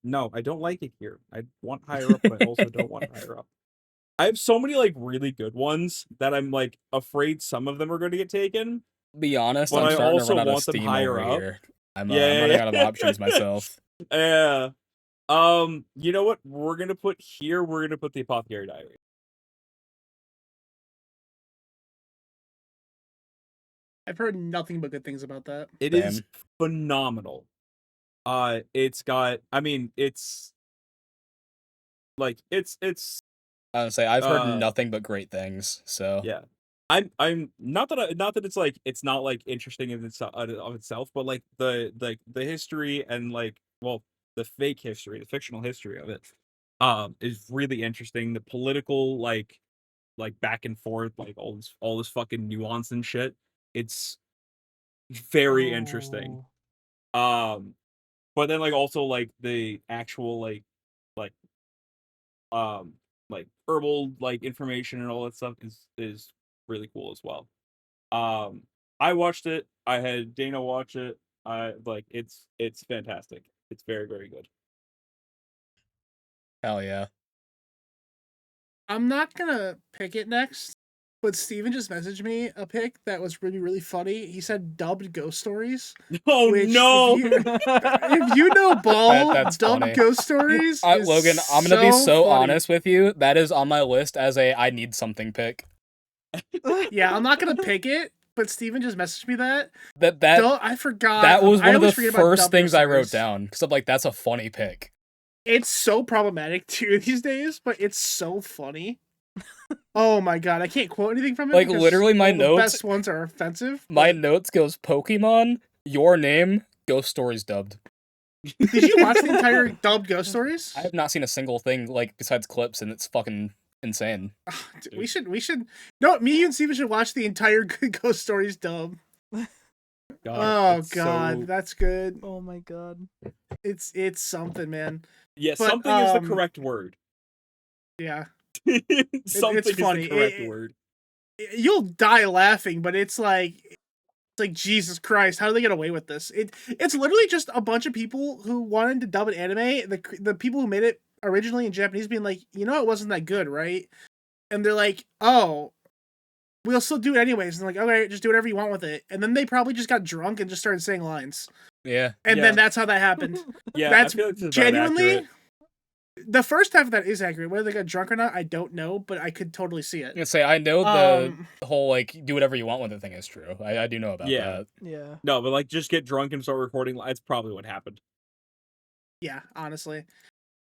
No, I don't like it here. I want higher up, but I also don't want higher up. I have so many like really good ones that I'm like afraid some of them are going to get taken. Be honest, But I'm I starting to also run out of want them steam higher over up. here. I'm Yeah, running yeah. out of options myself. Yeah. You know what? We're gonna put here. We're gonna put the Apothecary Diary. I've heard nothing but good things about that. It Same. is phenomenal. It's got. I mean, it's like it's. I would say I've heard Uh, nothing but great things. So Yeah. I'm not that it's like it's not like interesting in itself of itself, but like the history and like well the fake history, the fictional history of it is really interesting. The political like back and forth, like all this fucking nuance and shit. It's very interesting. Oh. But then like also like the actual like um like herbal like information and all that stuff is really cool as well. I watched it. I had Dana watch it. I like it's fantastic. It's very, very good. Hell yeah. I'm not gonna pick it next, but Steven just messaged me a pick that was really, really funny. He said dubbed ghost stories. Oh Which, no! if you know Ball, That's dubbed funny. ghost stories. Is Logan, I'm gonna be so funny. honest with you. That is on my list as a I need something pick. Yeah, I'm not gonna pick it, but Steven just messaged me that. That I forgot. that was I one of the always forget about first dubbed things ghost I wrote stories. down because I'm like, that's a funny pick. It's so problematic too these days, but it's so funny. Oh my god, I can't quote anything from it. Like, because literally my all the notes- best ones are offensive. My but- notes goes Pokemon, your name, Ghost Stories dubbed. Did you watch the entire dubbed Ghost Stories? I have not seen a single thing like besides clips, and it's fucking insane. We should. No, me and Steven should watch the entire Ghost Stories dub. Oh it's god, so- that's good. Oh my god. It's something, man. Yeah, but, something is the correct word. Yeah, Something is funny. the correct word. You'll die laughing, but it's like Jesus Christ, how do they get away with this? It's literally just a bunch of people who wanted to dub an anime. The people who made it originally in Japanese being like, it wasn't that good, right? And they're like, oh, we'll still do it anyways. And they're like, okay, just do whatever you want with it. And then they probably just got drunk and just started saying lines. Yeah. And then that's how that happened. Yeah, That's I feel like this is about genuinely. accurate. The first half of that is accurate. Whether they got drunk or not, I don't know, but I could totally see it. I'm gonna say I know the whole like do whatever you want with the thing is true. I do know about that. Yeah. No, but like just get drunk and start recording. That's probably what happened. Yeah, honestly.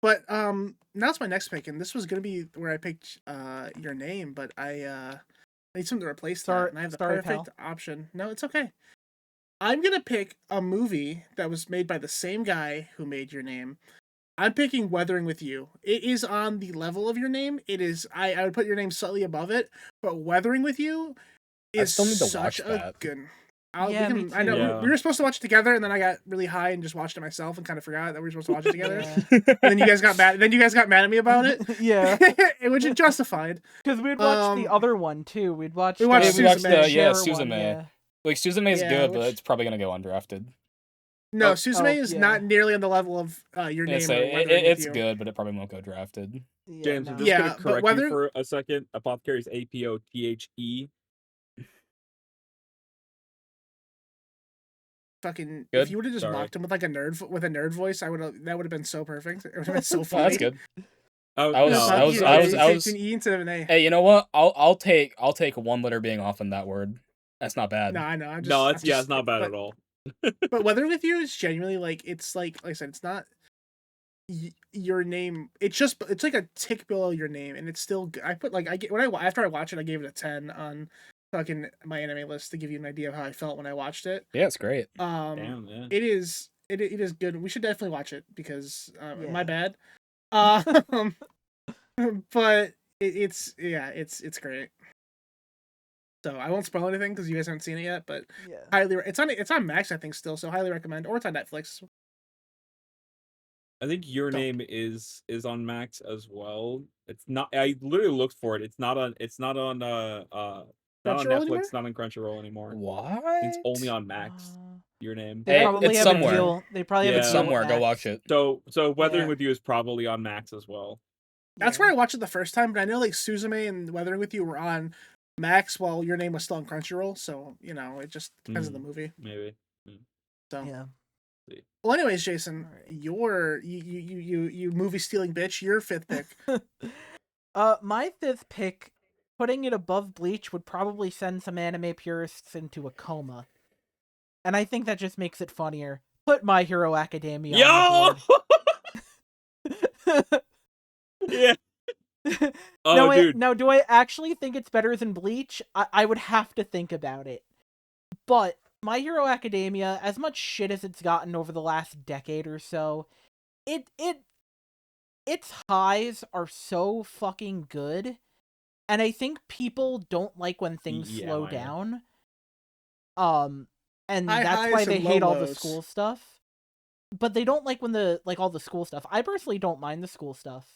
But now it's my next pick, and this was gonna be where I picked your name, but I need something to replace that, and I have the perfect option. No, it's okay. I'm gonna pick a movie that was made by the same guy who made your name. I'm picking Weathering with You. It is on the level of your name. It is. I would put your name slightly above it, but Weathering with You is still need to such watch a that. good. Yeah, me I know too. Yeah. we were supposed to watch it together, and then I got really high and just watched it myself, and kind of forgot that we were supposed to watch it together. Yeah. And then you guys got mad. Then you guys got mad at me about it. Yeah. Which is justified. Because we'd watch the other one too. We'd watch. We watched we watched Suzume. the Share one, Suzume. yeah. Like Suzume's Yeah, good, but which- it's probably gonna go undrafted. No, Oh, Suzume is yeah. not nearly on the level of your name. or Weathering with It's You. good, but it probably won't go drafted. Yeah, James, no. I'm just Yeah, gonna but correct whether- you for a second. Apothecary is APOTHE. Fucking. Good. If you would have just Sorry. mocked him with like a nerd voice, I would have. That would have been so perfect. It would have been so Oh, funny. that's good. Oh, I was- No, I fuck was- you. I was- You I picked was- an E instead of an A. Hey, you know what? I'll take one letter being off on that word. That's not bad. No, I know. I'm just, no, I'm it's just- not bad but- at all. But Weathering with You is genuinely like I said, it's not your name. It's like a tick below your name, and it's still. I put like after I watched it, I gave it a 10 on fucking my anime list to give you an idea of how I felt when I watched it. Yeah, it's great. Damn, man. It is good. We should definitely watch it because Yeah. my bad. But it's great. So I won't spoil anything because you guys haven't seen it yet. But Yeah. it's on Max I think still. So highly recommend, or it's on Netflix. I think your Don't. name is on Max as well. It's not. I literally looked for it. It's not on. not on Crunchyroll Netflix. anymore? It's not on Crunchyroll anymore. What? It's only on Max. Your name. They Hey, probably it's have somewhere. a deal. They probably have Yeah. a It's deal somewhere. with Go Max. watch it. So Weathering Yeah. with You is probably on Max as well. That's Yeah. where I watched it the first time. But I know like Suzume and Weathering with You were on Max while your name was still on Crunchyroll. So it just depends on the movie. Maybe. So Yeah. well, anyways, Jason, Alright. you movie stealing bitch. Your fifth pick. My fifth pick, putting it above Bleach, would probably send some anime purists into a coma. And I think that just makes it funnier. Put My Hero Academia Yo! on the board. Yeah. Oh, now, dude. now, do I actually think it's better than Bleach? I would have to think about it. But My Hero Academia, as much shit as it's gotten over the last decade or so, it its highs are so fucking good, and I think people don't like when things Yeah, slow Manga. down. And High that's why highs they and low hate all the lows. school stuff. But they don't like when all the school stuff. I personally don't mind the school stuff.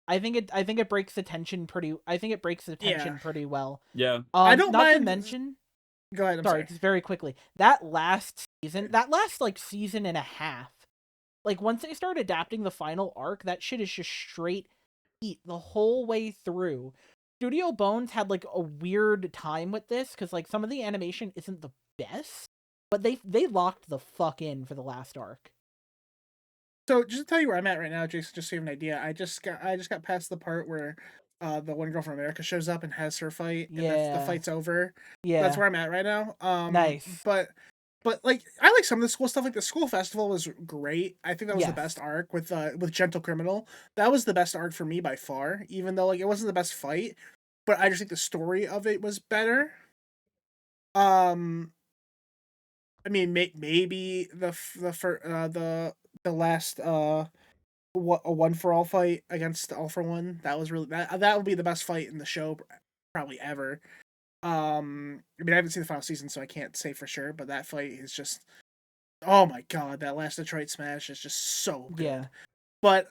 I think it breaks the tension pretty. I think it breaks the tension pretty well. Yeah. I don't Not to mind. mention, Go ahead. I'm sorry, sorry. just very quickly. That last like season and a half, like once they start adapting the final arc, that shit is just straight heat the whole way through. Studio Bones had like a weird time with this because like some of the animation isn't the best, but they locked the fuck in for the last arc. So just to tell you where I'm at right now, Jason, just so you have an idea, I just got past the part where the one girl from America shows up and has her fight, and that's the Yeah. fight's over. Yeah, That's where I'm at right now. Nice. But like I like some of the school stuff. Like the school festival was great. I think that was the Yes. best arc with Gentle Criminal. That was the best arc for me by far. Even though like it wasn't the best fight, but I just think the story of it was better. I mean, maybe the last a one for all fight against All for One, that was really that would be the best fight in the show probably ever. I mean, I haven't seen the final season, so I can't say for sure, but that fight is just, oh my god, that last Detroit Smash is just so good. Yeah. But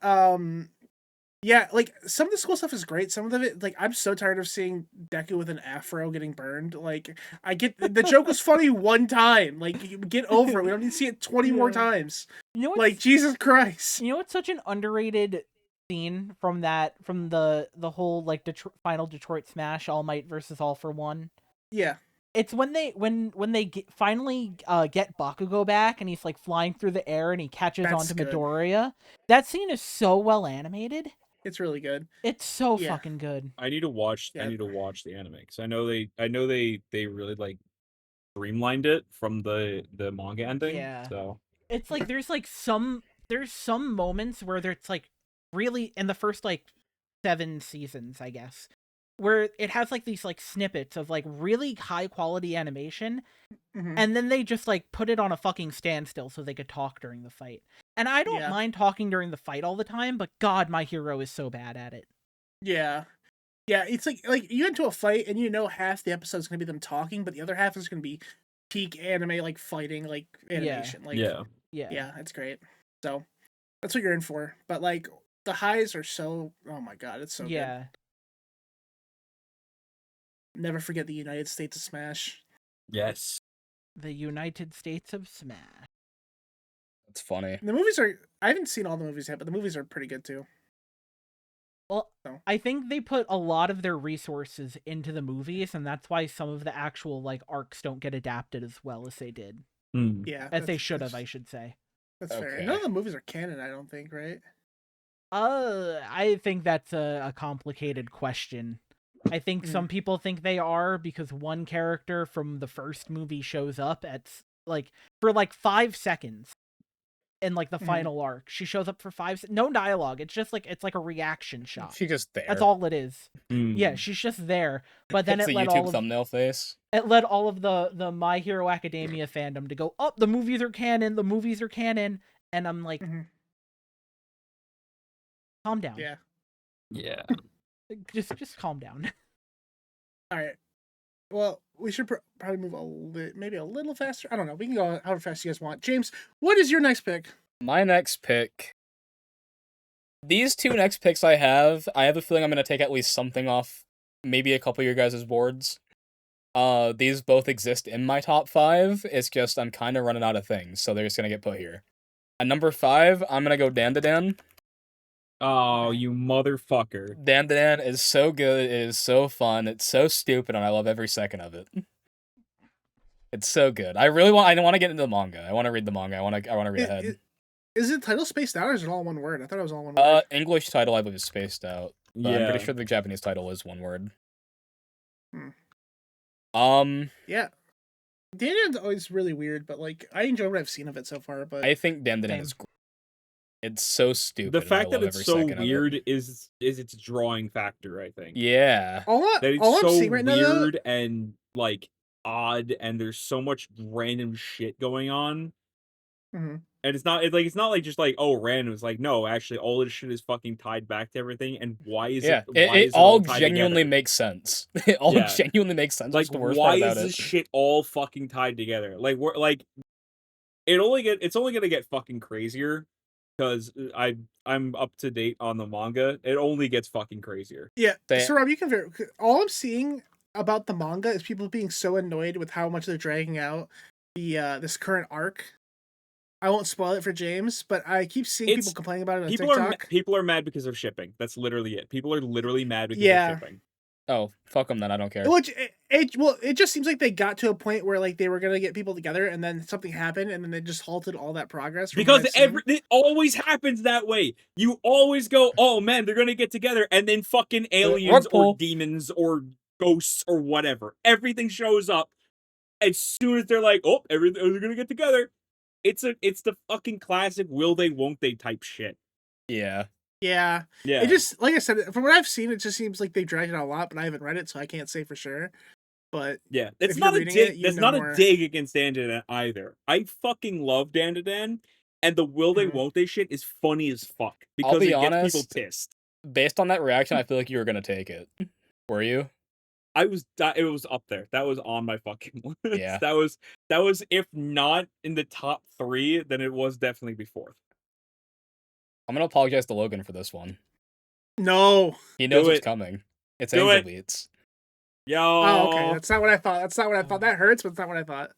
yeah, like some of the school stuff is great. Some of it, like I'm so tired of seeing Deku with an afro getting burned. Like I get the joke was funny one time. Like get over it. We don't need to see it 20 more Yeah. times. You know what's, Like Jesus Christ. you know what's such an underrated scene from the whole like final Detroit Smash All Might versus All for One? Yeah. It's when they finally get Bakugo back and he's like flying through the air and he catches That's onto good. Midoriya. That scene is so well animated. It's really good. It's so Yeah. fucking good. I need to watch. Yeah. I need to watch the anime because I know they really like streamlined it from the manga ending. Yeah. So It's like there's some moments where it's like really in the first like 7 seasons, I guess, where it has like these like snippets of like really high quality animation, Mhm. and then they just like put it on a fucking standstill so they could talk during the fight. And I don't Yeah. mind talking during the fight all the time, but God, my hero is so bad at it. Yeah. Yeah, it's like you get into a fight and you know half the episode is gonna be them talking, but the other half is gonna be peak anime like fighting like animation. Like Yeah. yeah, it's great. So that's what you're in for. But like the highs are so, oh my god, it's so good. Yeah. Never forget the United States of Smash. yes, The United States of Smash. That's funny. The movies are, I haven't seen all the movies yet, but the movies are pretty good too. Well, So. I think they put a lot of their resources into the movies, and that's why some of the actual like arcs don't get adapted as well as they did. Yeah. As they should have, I should say. That's fair. Okay. None of the movies are canon, I don't think, right? I think that's a complicated question. I think some people think they are because one character from the first movie shows up at like for like 5 seconds in like the final arc. She shows up for 5 no dialogue. It's just like it's like a reaction shot. She's just there. That's all it is. Yeah, she's just there. But then it's it the led YouTube all of, thumbnail face. it led all of the My Hero Academia fandom to go, "Oh, the movies are canon. The movies are canon." And I'm like, calm down. Yeah. yeah. Just calm down. All right. Well, we should probably move maybe a little faster. I don't know. We can go however fast you guys want. James, what is your next pick? My next pick. These two next picks I have a feeling I'm going to take at least something off maybe a couple of your guys' boards. These both exist in my top 5. It's just I'm kind of running out of things, so they're just going to get put here. At number 5, I'm going to go Dandadan. Oh, you motherfucker. Dandadan is so good, it is so fun, it's so stupid, and I love every second of it. It's so good. I don't want to get into the manga. I want to read the manga. I want to read ahead. Is it title spaced out or is it all one word? I thought it was all one word. English title I believe is spaced out. But Yeah. I'm pretty sure the Japanese title is one word. Yeah. Dandadan's always really weird, but like I enjoy what I've seen of it so far. But I think Dandadan is great. It's so stupid. The and fact I that love it's every so second of it. weird is its drawing factor, I think. Yeah. That it's all I'm so seeing right now, though, weird and like odd, and there's so much random shit going on Mhm. And it's not like just like, oh, random. It's like, no, actually, all this shit is fucking tied back to everything. And why is Yeah, why it is it all all tied genuinely together? makes sense. It all Yeah. genuinely makes sense. Like, What's the worst why part about is this it? shit all fucking tied together? Like, we're like, it's only gonna get fucking crazier because I'm up to date on the manga. It only gets fucking crazier. Yeah. They, So Rob, you can all I'm seeing about the manga is people being so annoyed with how much they're dragging out the this current arc. I won't spoil it for James, but I keep seeing people It's complaining about it on TikTok. people are mad because of shipping. That's literally it. People are literally mad because of Yeah. shipping. oh, fuck them then. I don't care. Which it just seems like they got to a point where like they were gonna get people together, and then something happened, and then they just halted all that progress. From what Because I've seen. it always happens that way. You always go, oh man, they're gonna get together, and then fucking aliens Rug or pull. demons or ghosts or whatever. Everything shows up as soon as they're like, oh, they're gonna get together. It's the fucking classic will they won't they type shit. Yeah. Yeah. Yeah. It just, like I said, from what I've seen, it just seems like they dragged it out a lot, but I haven't read it, so I can't say for sure. But Yeah, it's if not you're a reading dig. it, you That's know not more. a dig against Dandadan either. I fucking love Dandadan, and the will they Mhm. won't they shit is funny as fuck I'll because be it gets people honest. pissed. Based on that reaction, I feel like you were gonna take it. Were you? It was up there. That was on my fucking list. Yeah. That was if not in the top 3, then it was definitely before. I'm gonna apologize to Logan for this one. No. He knows Do what's it. coming. It's Do Angel it. Beats. Yo. Oh, okay. That's not what I thought. That's not what I thought. That hurts, but it's not what I thought.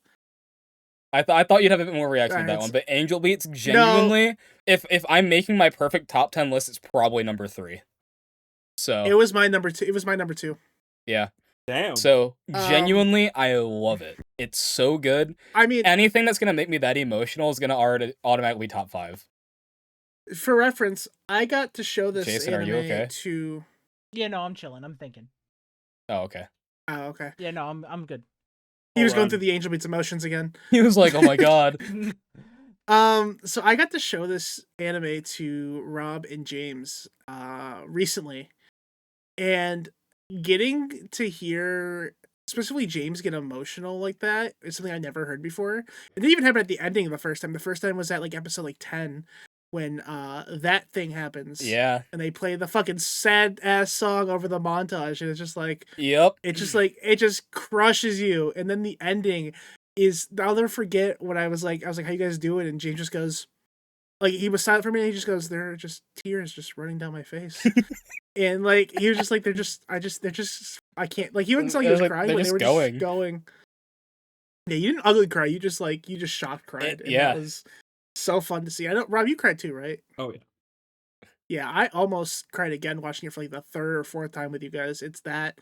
I thought you'd have a bit more reaction to Alright, that it's- one, but Angel Beats genuinely, if I'm making my perfect top 10 list, it's probably number 3. So It was my number 2. It was my number 2. yeah. Damn. So genuinely, I love it. It's so good. I mean, Anything that's gonna make me that emotional is gonna automatically top 5. for reference, I got to show this Jason, are anime you okay? to. Yeah, no, I'm chilling. I'm thinking. Oh, okay. Oh, okay. Yeah, no, I'm good. He was Hold going on. through the Angel Beats emotions again. He was like, "Oh my god." So I got to show this anime to Rob and James recently, and getting to hear specifically James get emotional like that is something I never heard before. It didn't even happen at the ending the first time. The first time was at like episode like 10 when that thing happens. Yeah. And they play the fucking sad ass song over the montage, and it's just like Yep. it just crushes you. And then the ending is, I'll never forget when I was like, how you guys doing? And James just goes, like, he was silent for a minute. He just goes, there are just tears just running down my face. And like, he was just like, I can't, like, he wasn't like he was Like, crying, they're but they just were going. just going. Yeah, you didn't ugly cry. You just shocked cried. And yeah. that was so fun to see. I know, Rob, you cried too, right? Oh yeah. Yeah, I almost cried again watching it for like the 3rd or 4th time with you guys. It's that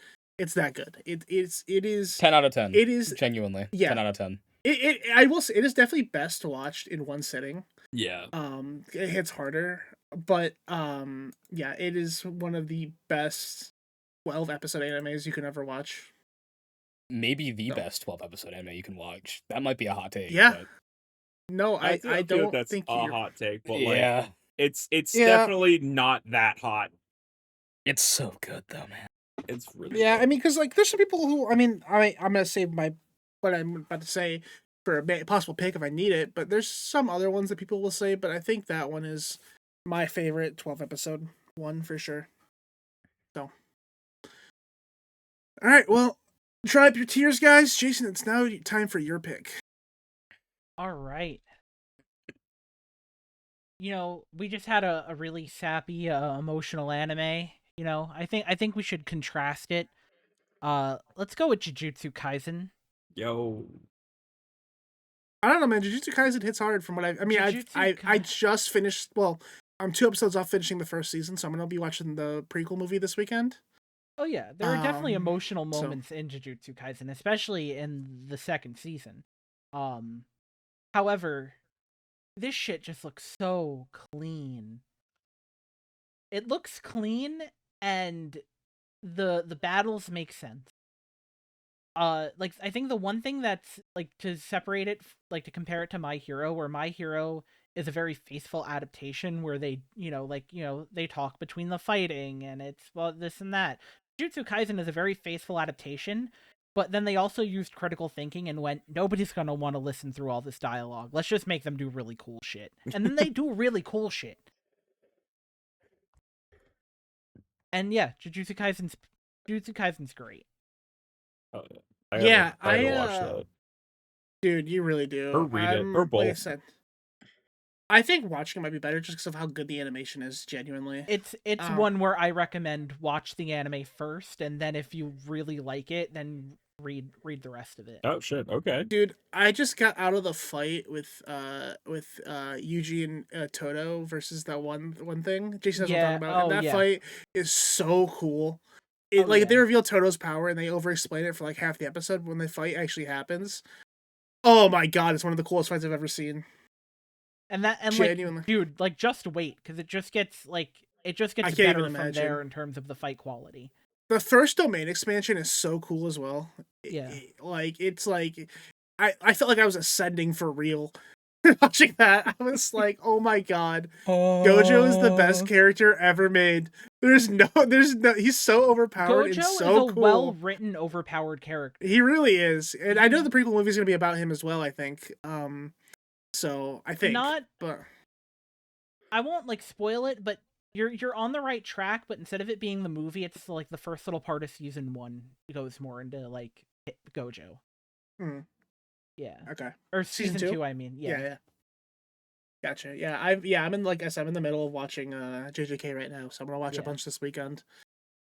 good. It is 10 out of 10. It is genuinely. yeah. 10 out of 10. I will say it is definitely best watched in one sitting. Yeah. It hits harder, but yeah, it is one of the best 12 episode animes you can ever watch. Maybe the best 12 episode anime you can watch. That might be a hot take. Yeah. But... No, I feel don't that's think a you're... hot take, but yeah. like it's Yeah. definitely not that hot. It's so good though, man. It's really Yeah, good. I mean, because like there's some people who, I mean, I'm gonna save what I'm about to say for a possible pick if I need it, but there's some other ones that people will say, but I think that one is my favorite 12 episode one for sure. So, all right, well, dry up your tears, guys. Jason, it's now time for your pick. All right. You know, we just had a really sappy, emotional anime. You know, I think we should contrast it. Let's go with Jujutsu Kaisen. Yo. I don't know, man. Jujutsu Kaisen hits hard from what I mean. I just finished. Well, I'm 2 episodes off finishing the first season, so I'm gonna be watching the prequel movie this weekend. Oh yeah, there are definitely emotional so- moments in Jujutsu Kaisen, especially in the second season. However, this shit just looks so clean. It looks clean, and the battles make sense. Like I think the one thing that's like to separate it, like to compare it to My Hero, where My Hero is a very faithful adaptation where they, they talk between the fighting and it's well this and that. Jujutsu Kaisen is a very faithful adaptation, but then they also used critical thinking and went, nobody's going to want to listen through all this dialogue. Let's just make them do really cool shit. And then they do really cool shit. And yeah, Jujutsu Kaisen's great. Oh, yeah. I gotta watch that. Dude, you really do. Or read it, or both. Like I said, I think watching it might be better just because of how good the animation is. Genuinely, It's one where I recommend watch the anime first, and then if you really like it, then read the rest of it. Oh shit! Okay, dude, I just got out of the fight with Yuji and Toto versus that one thing. Jason knows what I'm talking about. And that fight is so cool. They reveal Toto's power and they over-explain it for like half the episode. But when the fight actually happens, oh my god, it's one of the coolest fights I've ever seen. And like, dude, like just wait, because it just gets better from there in terms of the fight quality. The first domain expansion is so cool as well. Yeah. It's like I felt like I was ascending for real watching that. I was like, oh my god. Gojo is the best character ever made. There's no he's so overpowered and so cool. Gojo is a well-written, overpowered character. He really is. And I know the prequel movie is going to be about him as well, I think. So I think but I won't like spoil it, but you're on the right track, but instead of it being the movie, it's like the first little part of season 1 goes more into like Gojo. Yeah. Okay. Or season 2, I mean. Yeah. Gotcha. Yeah, I'm in, like I said, I'm in the middle of watching JJK right now, so I'm gonna watch a bunch this weekend.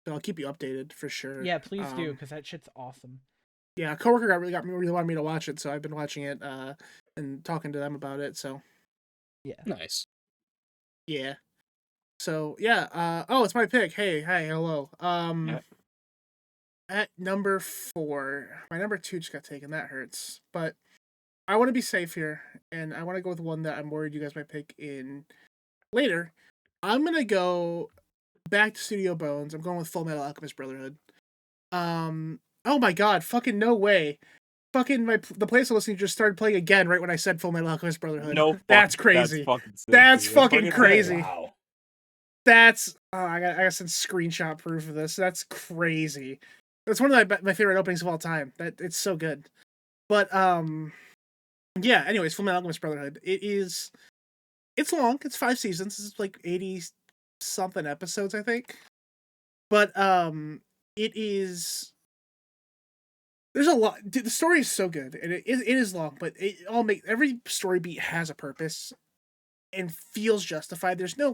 But I'll keep you updated for sure. Yeah, please do, because that shit's awesome. Yeah, a coworker really wanted me to watch it, so I've been watching it and talking to them about it. So. Yeah. Nice. Yeah. So yeah, oh, it's my pick. Hey, hi, hello. At number 4, my number 2 just got taken. That hurts, but I want to be safe here, and I want to go with one that I'm worried you guys might pick in later. I'm gonna go back to Studio Bones. I'm going with Full Metal Alchemist Brotherhood. Oh my god, fucking no way. Fucking the place I'm listening to just started playing again right when I said Full Metal Alchemist Brotherhood. No, that's crazy. That's fucking crazy. Wow. That's I got some screenshot proof of this. That's crazy. That's one of my favorite openings of all time. It's so good. But yeah. Anyways, Full Metal Alchemist Brotherhood. It's long. It's 5 seasons. It's like 80 something episodes, I think. But it is. There's a lot. Dude, the story is so good, and it is long, but every story beat has a purpose, and feels justified. There's no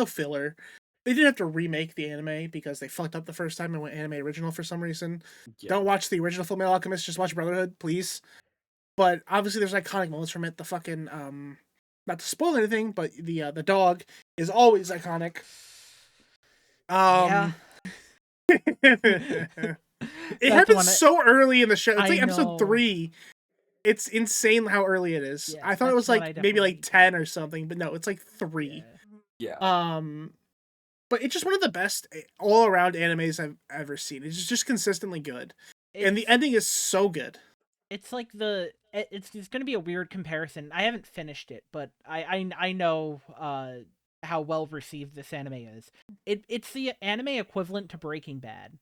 filler. They didn't have to remake the anime because they fucked up the first time and went anime original for some reason. Yeah. Don't watch the original Full Metal Alchemist. Just watch Brotherhood, please. But obviously, there's iconic moments from it. The fucking not to spoil anything, but the dog is always iconic. Yeah. It happens so early in the show. It's like episode 3. It's insane how early it is. Yeah, I thought it was like maybe like 10 or something, but no, it's like 3. Yeah. But it's just one of the best all around animes I've ever seen. It's just consistently good, and the ending is so good. It's like it's going to be a weird comparison. I haven't finished it, but I know how well received this anime is. It's the anime equivalent to Breaking Bad,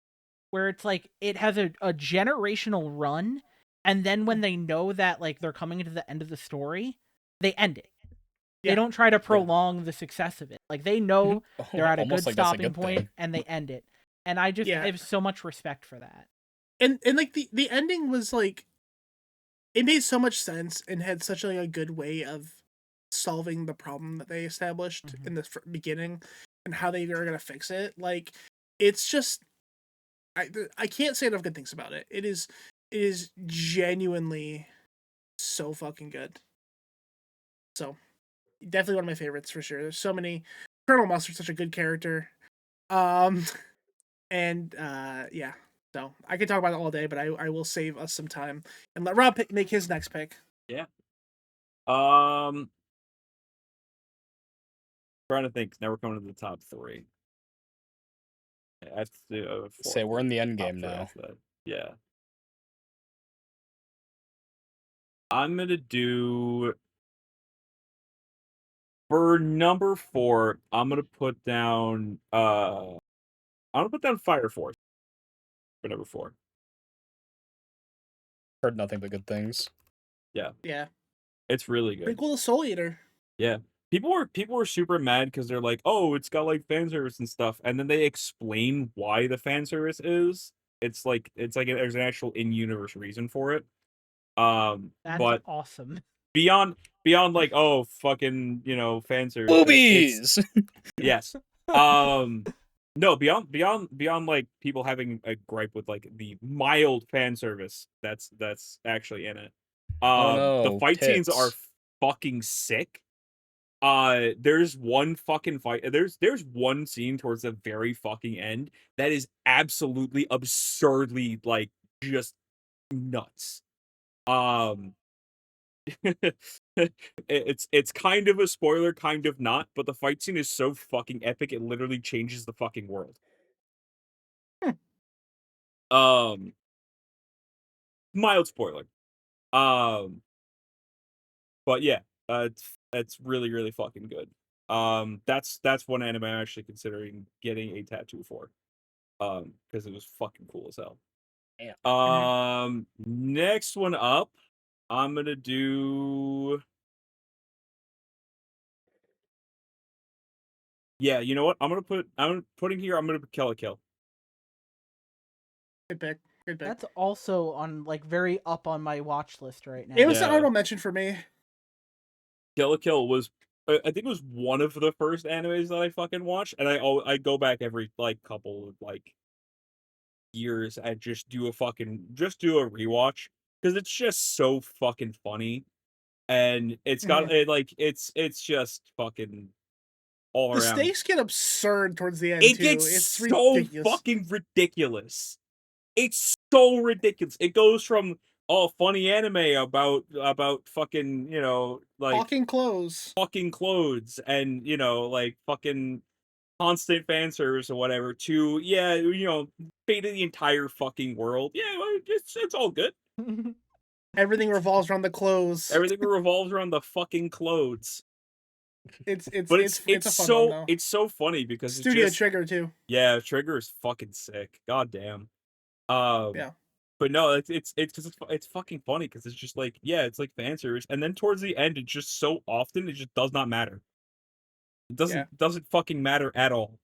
where it's like it has a generational run, and then when they know that like they're coming to the end of the story, they end it. Yeah. They don't try to prolong the success of it. Like they know they're at a good stopping point, and they end it. And I have so much respect for that. And like the ending was like, it made so much sense and had such a good way of solving the problem that they established in the beginning and how they are gonna fix it. Like it's just, I can't say enough good things about it. It is genuinely so fucking good. So. Definitely one of my favorites for sure. There's so many. Colonel Mustard's such a good character. Yeah. So I could talk about it all day, but I will save us some time and let Rob make his next pick. Yeah. Trying to think. Now we're coming to the top 3. That's say we're in the end game now. Yeah. I'm gonna do. For number 4, I'm gonna put down Fire Force for number 4. Heard nothing but good things. Yeah. It's really good. Prequel to Soul Eater. Yeah. People were super mad because they're like, oh, it's got like fan service and stuff, and then they explain why the fan service is. It's like there's an actual in-universe reason for it. That's But awesome. beyond like, oh, fucking, fan service. Boobies. Yes. No, beyond like people having a gripe with like the mild fan service that's actually in it. Oh The no, fight scenes are tits. fucking sick. There's one fucking fight. There's one scene towards the very fucking end that is absolutely absurdly like just nuts. It's kind of a spoiler, kind of not, but the fight scene is so fucking epic it literally changes the fucking world. Mild spoiler. But yeah, it's really really fucking good. That's one anime I'm actually considering getting a tattoo for. Because it was fucking cool as hell. Yeah. Next one up, I'm gonna do. Yeah, you know what? I'm putting here. I'm gonna put Kill a Kill. Good pick. Good pick. That's also on like very up on my watch list right now. It was an Yeah. honorable mention for me. Kill a Kill was, I think it was one of the first animes that I fucking watched, and I go back every like couple of like years and just do a rewatch because it's just so fucking funny, and it's got it's just fucking all The around. stakes get absurd towards the end It too. gets It's so ridiculous. fucking ridiculous. It's so ridiculous. It goes from funny anime about fucking, like Walking clothes. fucking clothes and, like fucking constant fan service or whatever to fate of the entire fucking world. Yeah, well, it's all good. Everything revolves around the clothes. Everything revolves around the fucking clothes. It's But a fun one though. it's so funny because Studio it's just, Trigger too. yeah, Trigger is fucking sick. God damn. Yeah. But no, it's fucking funny because it's just like, yeah, it's like fan service, and then towards the end, it's just so often it just does not matter. It doesn't fucking matter at all.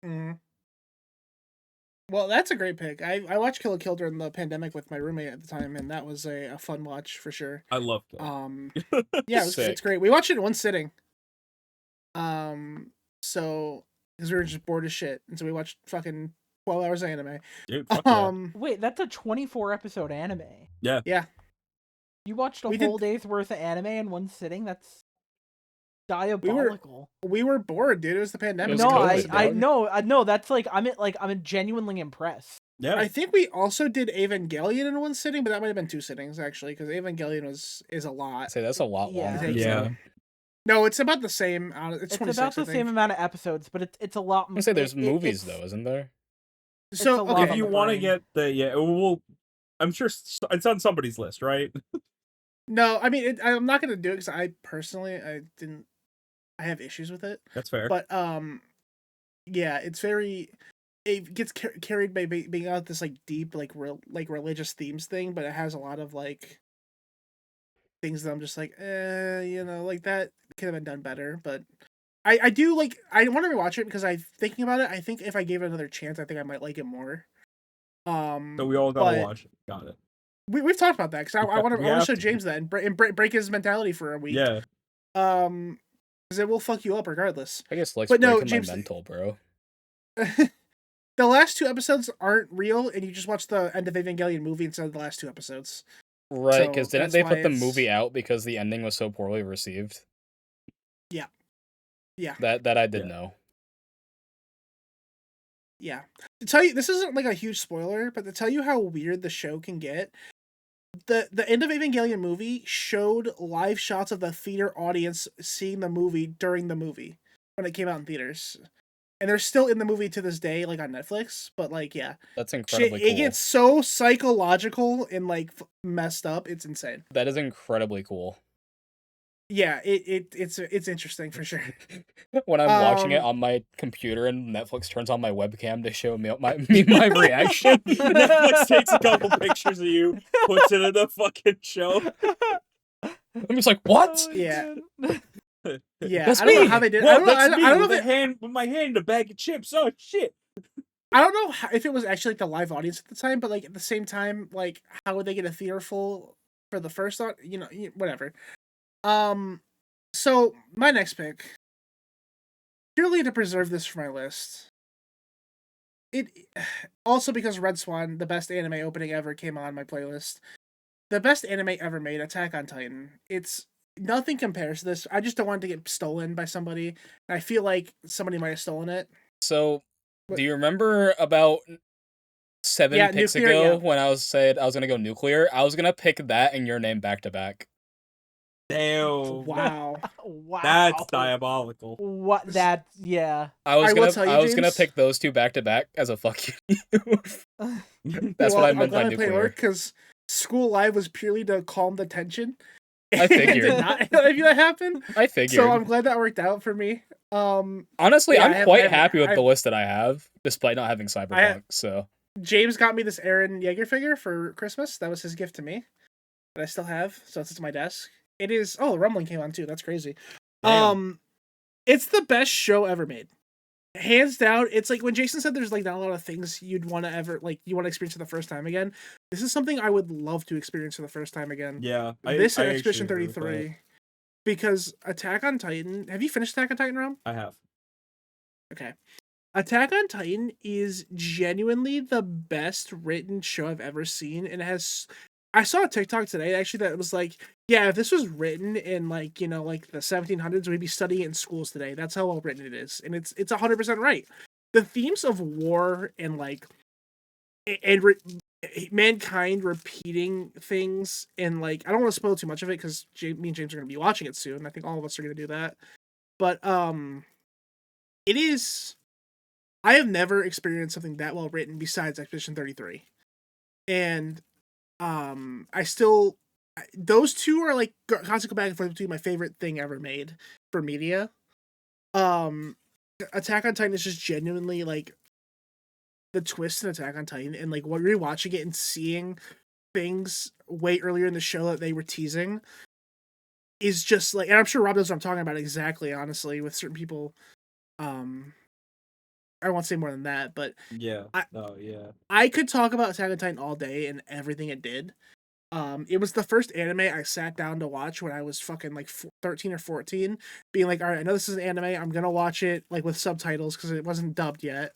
Mm-hmm. Well, that's a great pick. I watched Kill la Kill during the pandemic with my roommate at the time, and that was a fun watch for sure. I love Kill. Yeah, it's Sick. great. We watched it in one sitting. So because we were just bored as shit, and so we watched fucking 12 hours of anime. Dude, fuck yeah. Wait, that's a 24 episode anime. Yeah. Yeah. You watched a whole day's worth of anime in one sitting? That's diabolical. We were bored, dude. It was the pandemic. was No, COVID, I dog. know. That's like I'm genuinely impressed. Yeah. I think we also did Evangelion in one sitting, but that might have been two sittings actually, because Evangelion is a lot. I say that's a lot Yeah. longer. Yeah. No, it's about the same. It's 26, about the I think. same amount of episodes, but it's a lot. I say there's movies it's- though, isn't there? So it's a lot okay, If you on the want to brain. get I'm sure it's on somebody's list, right? no, I mean I'm not gonna do it because I personally I have issues with it. That's fair. But yeah, it's very. It gets carried by being out this like deep like religious themes thing, but it has a lot of like things that I'm just like, like that could have been done better. But I do like I want to rewatch it because I'm thinking about it. I think if I gave it another chance, I think I might like it more. So we all gotta but watch it. Got it. we've talked about that because I want We to have show to. James that and break his mentality for a week. Yeah. Because it will fuck you up regardless. I guess likes But no, breaking James- my mental, bro. The last two episodes aren't real, and you just watch the end of Evangelion movie instead of the last two episodes. Right, So because didn't that's they why put the it's- movie out because the ending was so poorly received? Yeah. That I did Yeah. know. Yeah. To tell you, this isn't like a huge spoiler, but to tell you how weird the show can get, the end of Evangelion movie showed live shots of the theater audience seeing the movie during the movie when it came out in theaters. And they're still in the movie to this day, like on Netflix. But like, yeah, That's Shit, incredibly it cool. gets so psychological and like messed up. It's insane. That is incredibly cool. yeah, it's interesting for sure. When I'm watching it Um, on my computer and Netflix turns on my webcam to show me my reaction. Netflix takes a couple pictures of you, puts it in the fucking show. I'm just like, what? Oh, Yeah. man. yeah, That's I don't know me! how they did. Whoa, I don't know. that's me I don't know with if with my hand in a bag of chips. Oh shit! I don't know if it was actually like the live audience at the time, but like at the same time, like how would they get a theater full for the first whatever. So my next pick, purely to preserve this for my list. It also because Red Swan, the best anime opening ever, came on my playlist. The best anime ever made, Attack on Titan. It's nothing compares to this. I just don't want it to get stolen by somebody. I feel like somebody might have stolen it. So, But- do you remember about 7 Yeah, picks nuclear, ago yeah. when I said I was gonna go nuclear? I was gonna pick that and your name back to back. Damn. Wow. Wow. That's diabolical. What that? Yeah. I will tell you, I was gonna James- pick those two back to back as a fuck you. That's Well, what I I'm meant by glad I played nuclear. work because School Live was purely to calm the tension. I It figured. did not if that happened. I figured. So I'm glad that worked out for me. Honestly, yeah, I'm quite happy with the list that I have, despite not having Cyberpunk. So James got me this Aaron Yeager figure for Christmas. That was his gift to me. That I still have. So it's at my desk. It is. Oh, Rumbling came on too. That's crazy. Damn. It's the best show ever made, hands down. It's like when Jason said there's like not a lot of things you'd want to ever like you want to experience for the first time again. This is something I would love to experience for the first time again. Yeah. This I and Expedition actually agree with 33, because Attack on Titan. Have you finished Attack on Titan, Rom? that. I have. Okay. Attack on Titan is genuinely the best written show I've ever seen, and it has. I saw a TikTok today actually that was like, yeah, if this was written in like like the 1700s, we'd be studying it in schools today. That's how well written it is, and it's 100% right. The themes of war and like mankind repeating things, and like I don't want to spoil too much of it because me and James are going to be watching it soon. I think all of us are going to do that, but it is. I have never experienced something that well written besides Expedition 33. And I still those two are like constantly go back and forth between my favorite thing ever made for media. Attack on Titan is just genuinely like the twist in Attack on Titan, and like when you're watching it and seeing things way earlier in the show that they were teasing is just like, and I'm sure Rob knows what I'm talking about exactly, honestly, with certain people. I won't say more than that, but Yeah. yeah. I could talk about Attack on Titan all day and everything it did. It was the first anime I sat down to watch when I was fucking like 13 or 14, being like, all right, I know this is an anime. I'm going to watch it like with subtitles because it wasn't dubbed yet.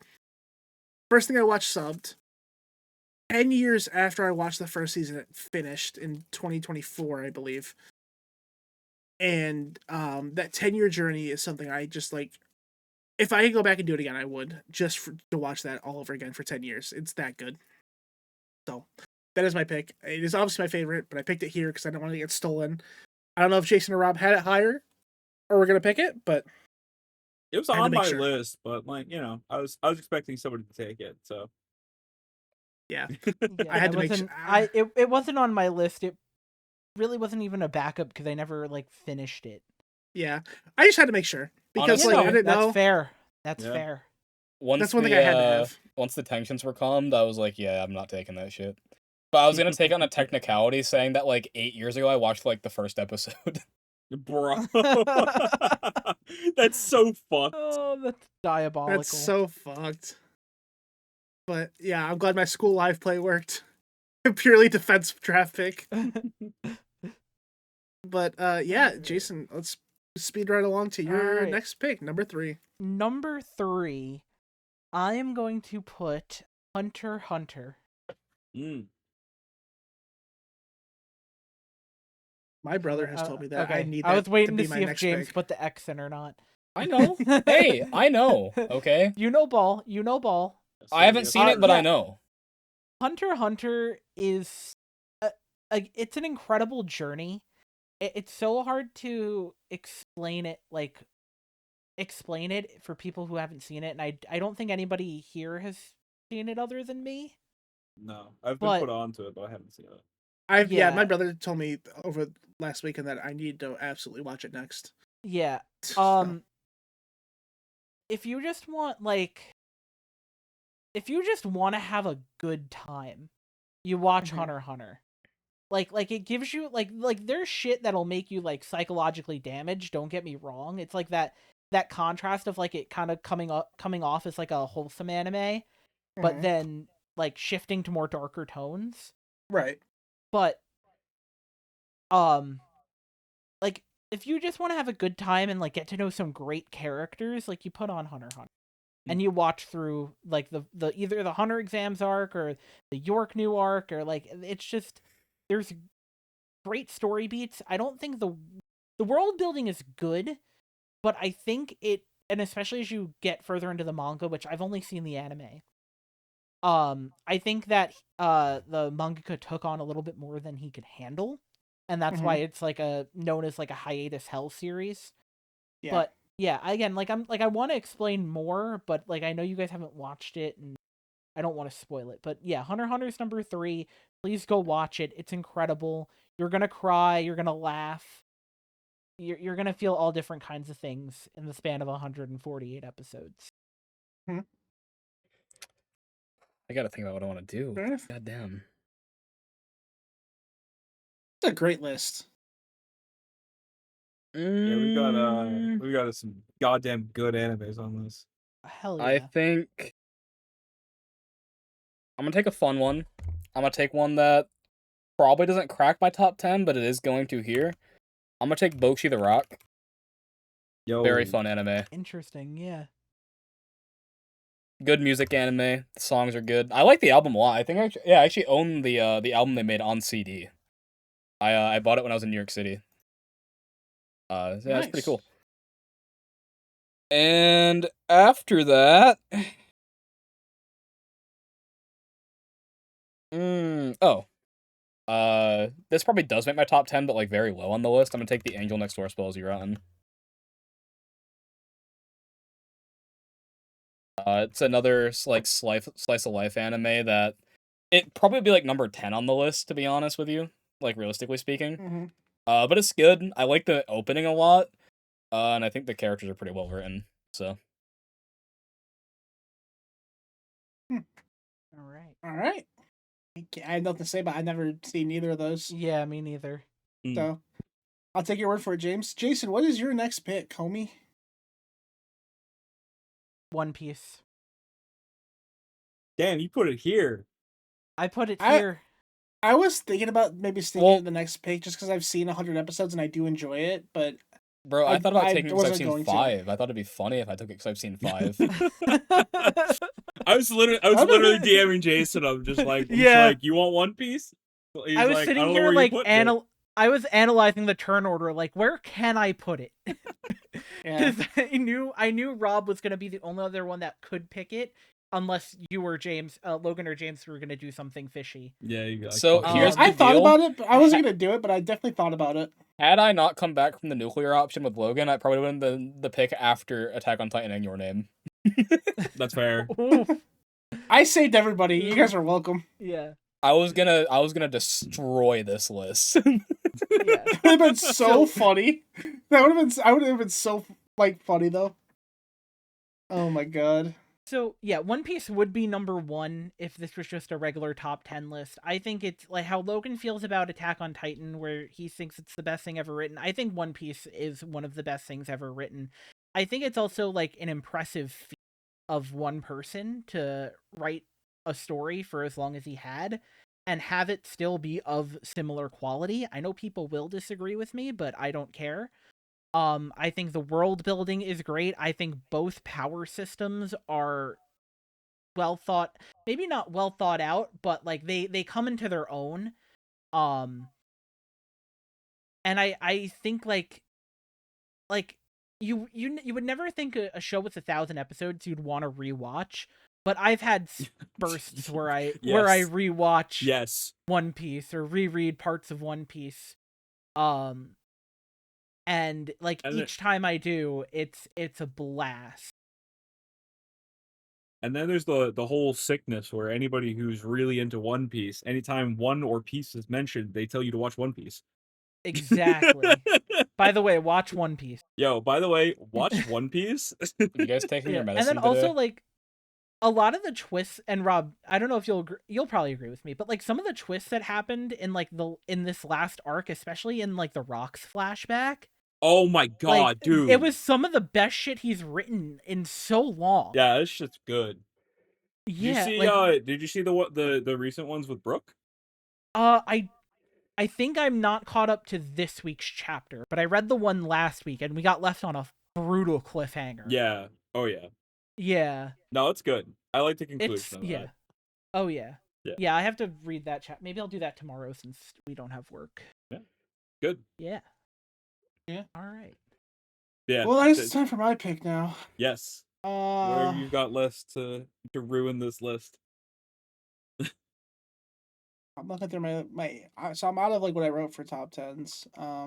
First thing I watched subbed. 10 years after I watched the first season, it finished in 2024, I believe. And that 10-year journey is something I just like. If I could go back and do it again, I would, just to watch that all over again for 10 years. It's that good. So, that is my pick. It is obviously my favorite, but I picked it here because I don't want to get stolen. I don't know if Jason or Rob had it higher, or we're going to pick it, but... It was on my list, but like, I was expecting somebody to take it, so... Yeah. I had to make sure... It wasn't on my list. It really wasn't even a backup because I never, like, finished it. Yeah. I just had to make sure. Because, honestly, like, I didn't know. That's fair. That's fair. That's one thing I had to have. Once the tensions were calmed, I was like, yeah, I'm not taking that shit. But I was going to take on a technicality saying that, like, 8 years ago, I watched, like, the first episode. Bro. That's so fucked. Oh, that's diabolical. That's so fucked. But, yeah, I'm glad my School Live play worked. Purely defense draft pick. But, yeah, Jason, let's speed right along to your next pick, number 3. Number 3, I am going to put Hunter x Hunter. My brother has told me that. Okay. I need that. I was waiting to be see if James pick. put the X in or not. I know. Hey, I know. Okay. You know ball. You know ball. I haven't seen it, but I know. Hunter x Hunter is it's an incredible journey. It's so hard to explain it for people who haven't seen it, and I don't think anybody here has seen it other than me. No, I've been put onto it, but I haven't seen it. My brother told me over last weekend that I need to absolutely watch it next. Yeah. So, If you just want to have a good time, you watch Mhm. Hunter x Hunter. Like it gives you like there's shit that'll make you like psychologically damaged, don't get me wrong. It's like that contrast of like it kind of coming off as like a wholesome anime, but Mhm. then like shifting to more darker tones. Right. But like if you just want to have a good time and like get to know some great characters, like you put on Hunter x Hunter. And you watch through like the either the Hunter exams arc or the York new arc, or like it's just there's great story beats. I don't think the world building is good, but I think it, and especially as you get further into the manga, which I've only seen the anime. I think that the mangaka took on a little bit more than he could handle, and that's why Mhm. it's like known as like a hiatus hell series. Yeah. But yeah, again, like I want to explain more, but like I know you guys haven't watched it, and I don't want to spoil it. But yeah, Hunter x Hunter's number 3. Please go watch it. It's incredible. You're gonna cry. You're gonna laugh. You're gonna feel all different kinds of things in the span of 148 episodes. Mhm. I gotta think about what I want to do. Fair enough. God damn. It's a great list. Yeah, Mm, we got some goddamn good animes on this. Hell I yeah. think I'm gonna take a fun one. I'm gonna take one that probably doesn't crack my top 10, but it is going to here. I'm gonna take Boshi the Rock. Yo, Very fun anime. Interesting. Yeah. Good music anime. The songs are good. I like the album a lot. I think I actually own the album they made on CD. I bought it when I was in New York City. Yeah, it's pretty Nice. cool. And after that, this probably does make my top 10, but like very low on the list. I'm gonna take the Angel Next Door Spells Rotten. It's another like slice of life anime that it probably would be like number 10 on the list, to be honest with you, like realistically speaking. Mm-hmm. But it's good. I like the opening a lot, and I think the characters are pretty well written. So All right. All right. I have nothing to say, but I've never seen either of those. Yeah, me neither. So I'll take your word for it, James. Jason, what is your next pick, homie? One Piece. damn, you put it here. I put it here. I was thinking about maybe sneaking in the next pick just because I've seen 100 episodes and I do enjoy it, but bro, I thought about taking it because I've wasn't seen going to. 5. I thought it'd be funny if I took it because I've seen 5. I was literally DMing Jason. I'm just like, you want One Piece? He's I was like, sitting I don't know here where like you putting it. I was analyzing the turn order, like where can I put it? Yeah. Because I knew Rob was gonna be the only other one that could pick it, unless you or James, Logan or James were gonna do something fishy. Yeah, you got. So here's the I thought deal. about it, but I wasn't gonna do it, but I definitely thought about it. Had I not come back from the nuclear option with Logan, I probably would have been the pick after Attack on Titan and Your Name. That's fair. I saved everybody. You guys are welcome. Yeah. I was gonna destroy this list. Yeah. That would have been so funny. That would have been. I would have been so like funny though. Oh my god. So yeah, One Piece would be number 1 if this was just a regular top 10 list. I think it's like how Logan feels about Attack on Titan, where he thinks it's the best thing ever written. I think One Piece is one of the best things ever written. I think it's also like an impressive feat of one person to write a story for as long as he had and have it still be of similar quality. I know people will disagree with me, but I don't care. I think the world building is great. I think both power systems are well thought, maybe not well thought out, but like they come into their own. And I think like you would never think a show with 1,000 episodes you'd want to rewatch, but I've had bursts where I rewatch One Piece or reread parts of One Piece. And like each time I do, it's a blast. And then there's the whole sickness where anybody who's really into One Piece, anytime One or Piece is mentioned, they tell you to watch One Piece. Exactly. By the way, watch One Piece. Yo, by the way, watch One Piece. You guys taking your And then medicine also today? like a lot of the twists, and Rob, I don't know if you'll probably agree with me, but like some of the twists that happened in like in this last arc, especially in like the Rocks flashback, Oh my like god, dude. it was some of the best shit he's written in so long. Yeah, this shit's good. Yeah, Did you see the recent ones with Brooke? I think I'm not caught up to this week's chapter, but I read the one last week and we got left on a brutal cliffhanger. Yeah. Oh yeah. Yeah. No, it's good. I like the conclusion It's of yeah. that. Oh yeah. Yeah. Yeah, I have to read that chat. Maybe I'll do that tomorrow since we don't have work. Yeah. Good. Yeah. Yeah. All right. Yeah. Well, it's time for my pick now. Yes. What have you got left to ruin this list? I'm looking through so I'm out of like what I wrote for top tens. I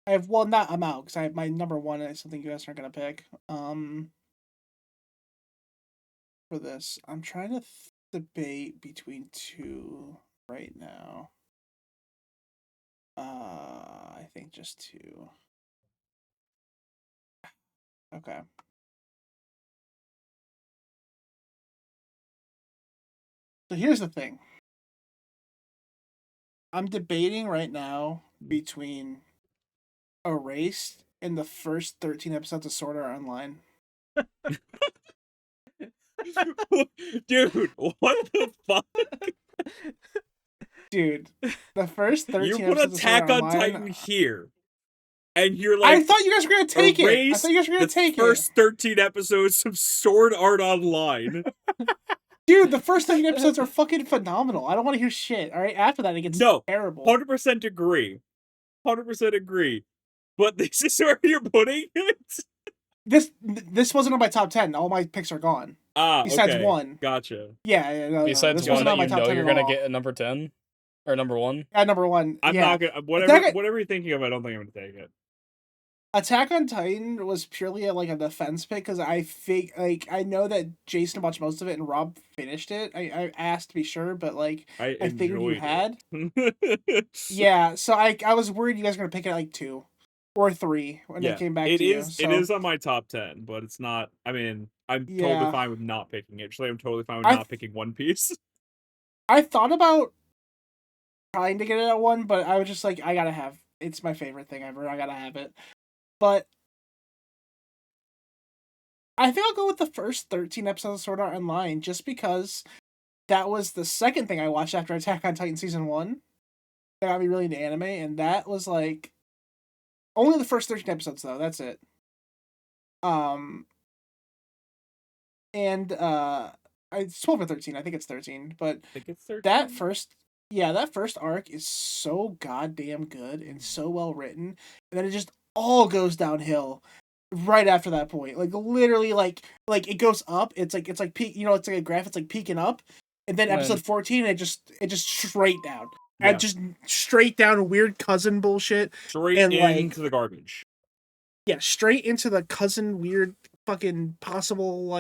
have not I'm out because I have my number one is something you guys aren't gonna pick. For this, I'm trying to debate between two right now. I think just two. Okay. So here's the thing. I'm debating right now between Erased and the first 13 episodes of Sword Art Online. Dude, what the fuck? Dude, the first 13 You put episodes Attack of Sword on Art Online, Titan here, and you're like, I thought you guys were gonna take it. I erase thought you guys were gonna the take first 13 episodes of Sword Art Online. Dude, the first 13 episodes are fucking phenomenal. I don't want to hear shit. All right, after that it gets terrible. 100% agree. 100% agree. But this is where you're putting it. This wasn't on my top 10. All my picks are gone. Besides okay. one. Gotcha. Yeah, no, Besides this one wasn't on that my you top know 10 you're at gonna all. get at number 10 or number 1. At number 1. I'm yeah. not gonna whatever you're thinking of. I don't think I'm gonna take it. Attack on Titan was purely a defense pick because I know that Jason watched most of it and Rob finished it. I asked to be sure, but I figured you had. Yeah, so I was worried you guys were gonna pick it at 2 or 3 when it came back to you. So. It is on my top 10, but it's not. I mean, I'm totally fine with not picking it. Actually, I'm totally fine with not picking One Piece. I thought about trying to get it at 1, but I was just like, I gotta have. It's my favorite thing ever. I gotta have it. But I think I'll go with the first 13 episodes of Sword Art Online just because that was the second thing I watched after Attack on Titan Season 1 that got me really into anime, and that was only the first 13 episodes though, that's it. And it's 12 or 13, I think it's 13, but I think it's 13. that first arc is so goddamn good and so well written, and then it just all goes downhill right after that point. Literally it goes up. It's like peak, it's like a graph, it's like peaking up, and then episode 14 it just straight down. Yeah. And just straight down weird cousin bullshit. Straight and into the garbage. Yeah, straight into the cousin weird fucking possible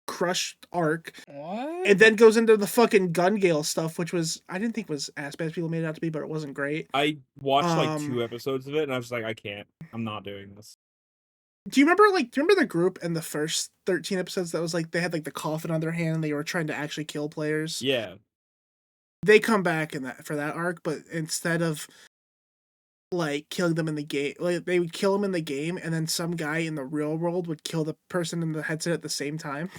crush arc. What? And then goes into the fucking Gun Gale stuff, which I didn't think was as bad as people made it out to be, but it wasn't great. I watched 2 episodes of it and I was like, I can't. I'm not doing this. Do you remember the group in the first 13 episodes that was they had the coffin on their hand and they were trying to actually kill players? Yeah. They come back for that arc, but instead of killing them in the game, they would kill them in the game, and then some guy in the real world would kill the person in the headset at the same time,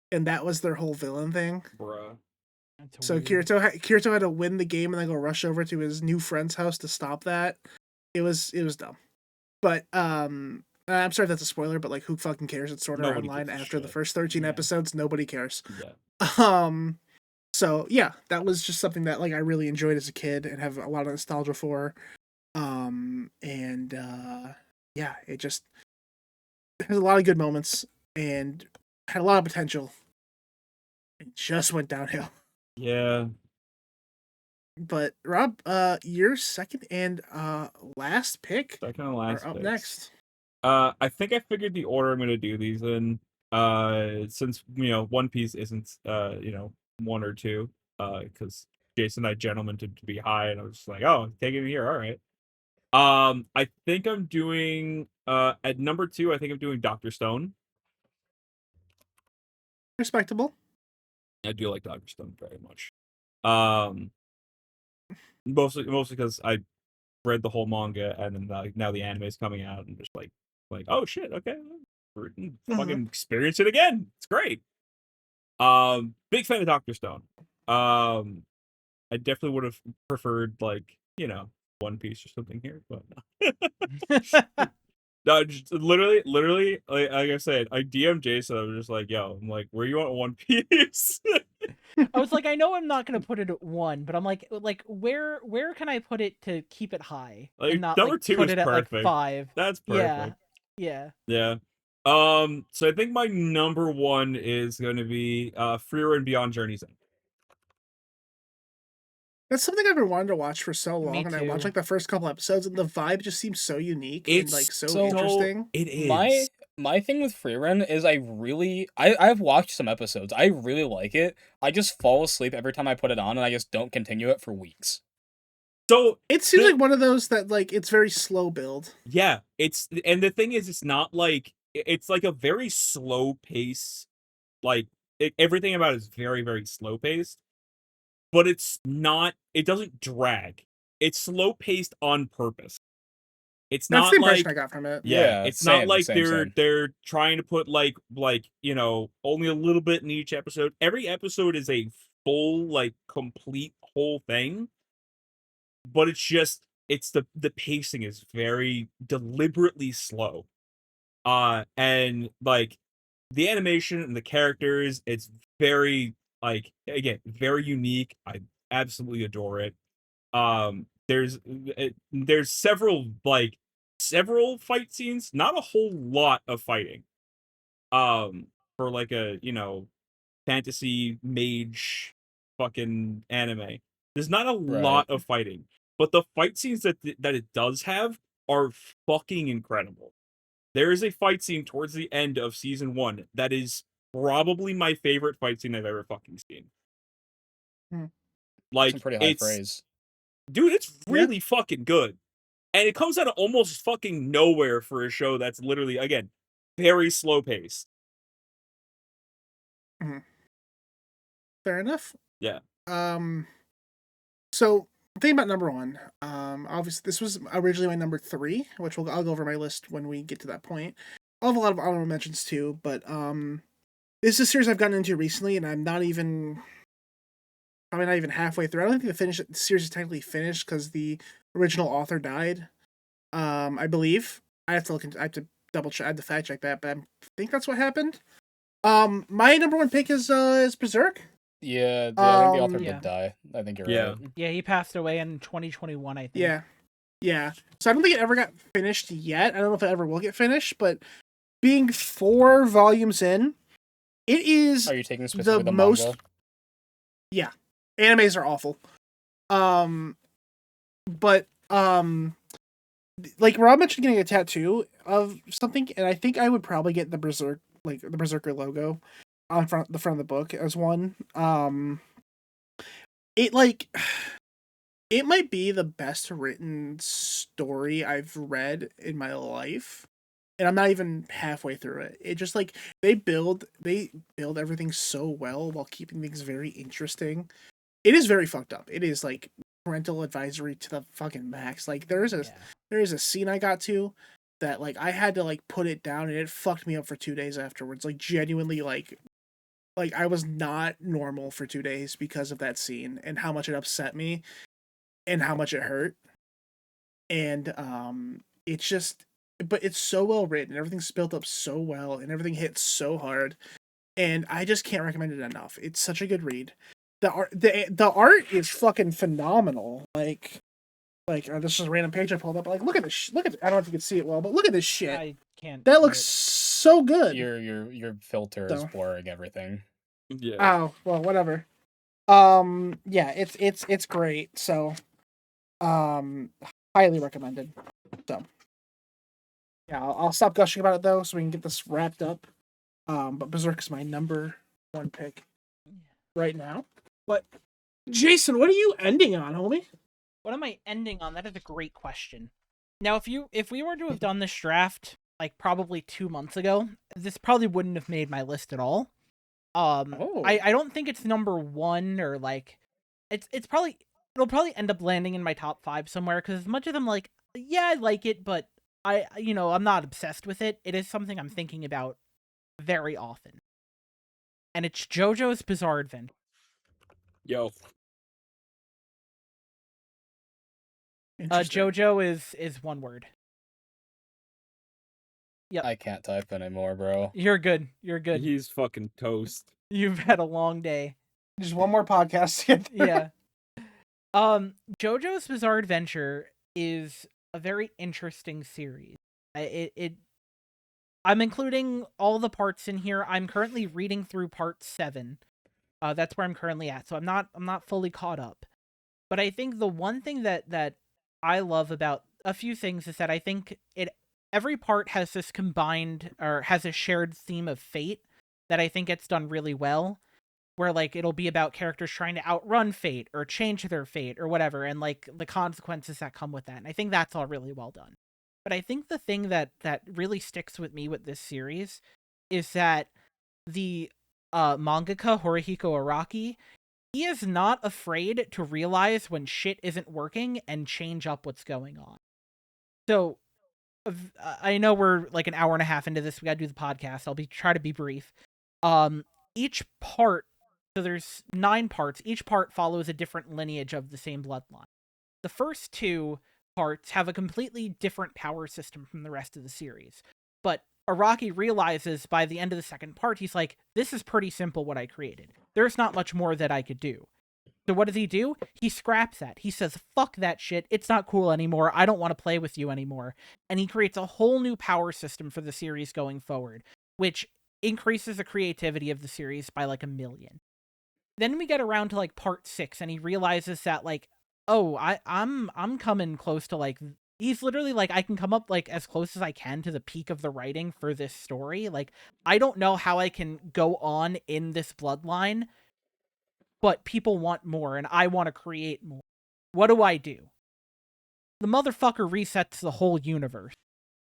and that was their whole villain thing. Bruh. So Kirito had to win the game and then go rush over to his new friend's house to stop that. It was dumb, but I'm sorry if that's a spoiler, but who fucking cares? It's Sword Art Online after the first 13 episodes. Nobody cares. Yeah. So yeah, that was just something that I really enjoyed as a kid and have a lot of nostalgia for. Yeah, it just has a lot of good moments and had a lot of potential. It just went downhill. Yeah. But Rob, your second and last pick Second and last are up picks. next. I think I figured the order I'm gonna do these in. Since One Piece isn't 1 or 2, because Jason and I gentlemen to be high, and I was just like, oh, take it here, all right. I think I'm doing at number 2. I think I'm doing Doctor Stone. Respectable. I do like Doctor Stone very much. Um, mostly because I read the whole manga, and then now the anime is coming out, and just like oh shit, okay, fucking experience it again. It's great. Big fan of Doctor Stone. I definitely would have preferred One Piece or something here, but no, just literally, like I said, I DM Jason. I was just like, "Yo, I'm like, where you want One Piece?" I was like, I know I'm not gonna put it at 1, but I'm like where can I put it to keep it high Like, and not number like 2 put is it at like perfect. 5? That's perfect. Yeah. Yeah. So I think my number 1 is going to be Freer and Beyond Journey's End. That's something I've been wanting to watch for so Me long, and I watched too. like the first couple episodes, and the vibe just seems so unique and like It's so interesting. It is. My thing with Freerun is I've watched some episodes. I really like it. I just fall asleep every time I put it on, and I just don't continue it for weeks. So It seems like one of those that like it's very slow build. yeah, and the thing is, it's not like it's like a very slow pace. Like everything about it is very, very slow paced, but it's not. It doesn't drag. It's slow paced on purpose. It's That's the not impression I like got from it. yeah, Yeah, it's not like same. they're trying to put only a little bit in each episode. Every episode is a full complete whole thing, but it's the pacing is very deliberately slow. And like the animation and the characters, it's very again very unique. I absolutely adore it. There's several fight scenes, not a whole lot of fighting. For like a fantasy mage fucking anime. There's not a Right. lot of fighting, but the fight scenes that it does have are fucking incredible. There is a fight scene towards the end of season 1 that is probably my favorite fight scene I've ever fucking seen. Hmm. Some pretty high praise. Dude, it's Yeah. really fucking good. And it comes out of almost fucking nowhere for a show that's literally, again, very slow paced. Fair enough. Yeah. So thinking about number 1, obviously this was originally my number 3, which I'll go over my list when we get to that point. I'll have a lot of honorable mentions too, but this is a series I've gotten into recently, and I'm probably not even halfway through. I don't think the series is technically finished because the original author died. I believe I have to look into. I have to double check. I have to fact check that, but I think that's what happened. My number 1 pick is Berserk. Yeah, I think the author Yeah. did die. I think you're Yeah. right. Yeah, he passed away in 2021, I think. Yeah. So I don't think it ever got finished yet. I don't know if it ever will get finished, but being 4 volumes in, it is Are you taking specifically the most. manga? Yeah, animes are awful. But like Rob mentioned, getting a tattoo of something, and I think I would probably get the Berserker logo on the front of the book as one. It it might be the best written story I've read in my life, and I'm not even halfway through it. It just like they build everything so well while keeping things very interesting. It is very fucked up. It is like parental advisory to the fucking max. Like there is a scene I got to that like I had to like put it down, and it fucked me up for 2 days afterwards. Like genuinely like I was not normal for 2 days because of that scene and how much it upset me and how much it hurt. And it's just but it's so well written. Everything's built up so well and everything hits so hard. And I just can't recommend it enough. It's such a good read. The art is fucking phenomenal. Like this is a random page I pulled up. Like look at this. Look at I don't know if you can see it well, but look at this shit. I can't. That looks so good. Your filter is So. blurring everything. Yeah. Oh well, whatever. Yeah, it's great. So, highly recommended. So, yeah, I'll stop gushing about it though, so we can get this wrapped up. But Berserk is my number one pick right now. But Jason, what are you ending on, homie? What am I ending on? That is a great question. Now, if we were to have done this draft like probably 2 months ago, this probably wouldn't have made my list at all. I don't think it's number one or like it'll probably end up landing in my top 5 somewhere because as much as I'm like, yeah, I like it, but I'm not obsessed with it. It is something I'm thinking about very often. And it's JoJo's Bizarre Adventure. Yo. JoJo is one word. Yep. I can't type anymore, bro. You're good. You're good. He's fucking toast. You've had a long day. Just one more podcast to get there. Yeah. JoJo's Bizarre Adventure is a very interesting series. I'm including all the parts in here. I'm currently reading through part 7. That's where I'm currently at. So I'm not fully caught up. But I think the one thing that I love about a few things is that I think every part has this combined or has a shared theme of fate that I think gets done really well. Where like it'll be about characters trying to outrun fate or change their fate or whatever, and like the consequences that come with that. And I think that's all really well done. But I think the thing that really sticks with me with this series is that the mangaka Horihiko Araki, he is not afraid to realize when shit isn't working and change up what's going on. So I know we're like an hour and a half into this. We gotta do the podcast. I'll try to be brief. Each part. So there's 9 parts. Each part follows a different lineage of the same bloodline. The first 2 parts have a completely different power system from the rest of the series. But Araki realizes by the end of the second part, he's like, this is pretty simple what I created. There's not much more that I could do. So what does he do? He scraps that. He says, fuck that shit. It's not cool anymore. I don't want to play with you anymore. And he creates a whole new power system for the series going forward, which increases the creativity of the series by like 1 million. Then we get around to like part 6 and he realizes that like, oh, I'm coming close to like, he's literally like, I can come up like as close as I can to the peak of the writing for this story. Like, I don't know how I can go on in this bloodline, but people want more and I want to create more. What do? The motherfucker resets the whole universe.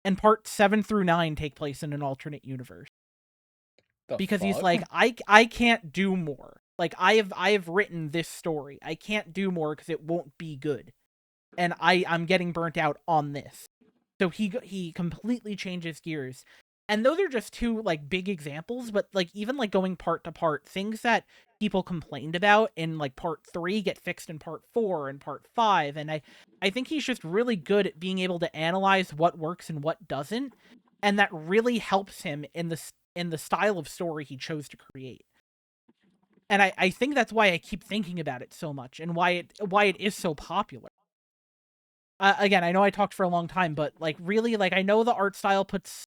And parts 7 through 9 take place in an alternate universe. Because he's like, I can't do more. Like, I have written this story. I can't do more because it won't be good. And I'm getting burnt out on this. So he completely changes gears. And those are just 2, like, big examples, but, like, even, like, going part to part, things that people complained about in, like, part 3 get fixed in part 4 and part 5, and I think he's just really good at being able to analyze what works and what doesn't, and that really helps him in the style of story he chose to create. And I think that's why I keep thinking about it so much and why it is so popular. Again, I know I talked for a long time, but like really, like I know the art style puts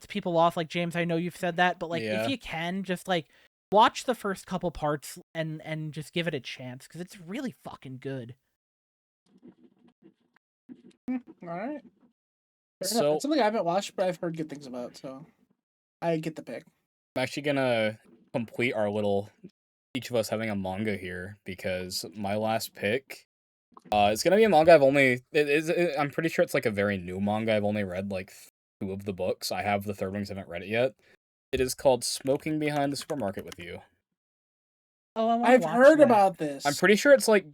people off. Like James, I know you've said that, but like if you can just like watch the first couple parts and just give it a chance because it's really fucking good. All right. So it's something I haven't watched, but I've heard good things about, so I get the pick. I'm actually gonna complete our little each of us having a manga here because my last pick it's gonna be a manga I'm pretty sure it's like a very new manga. I've only read like 2 of the books. I have the third one, 'cause I haven't read it yet. It is called Smoking Behind the Supermarket with You. Oh, I've heard about this. I'm pretty sure it's like,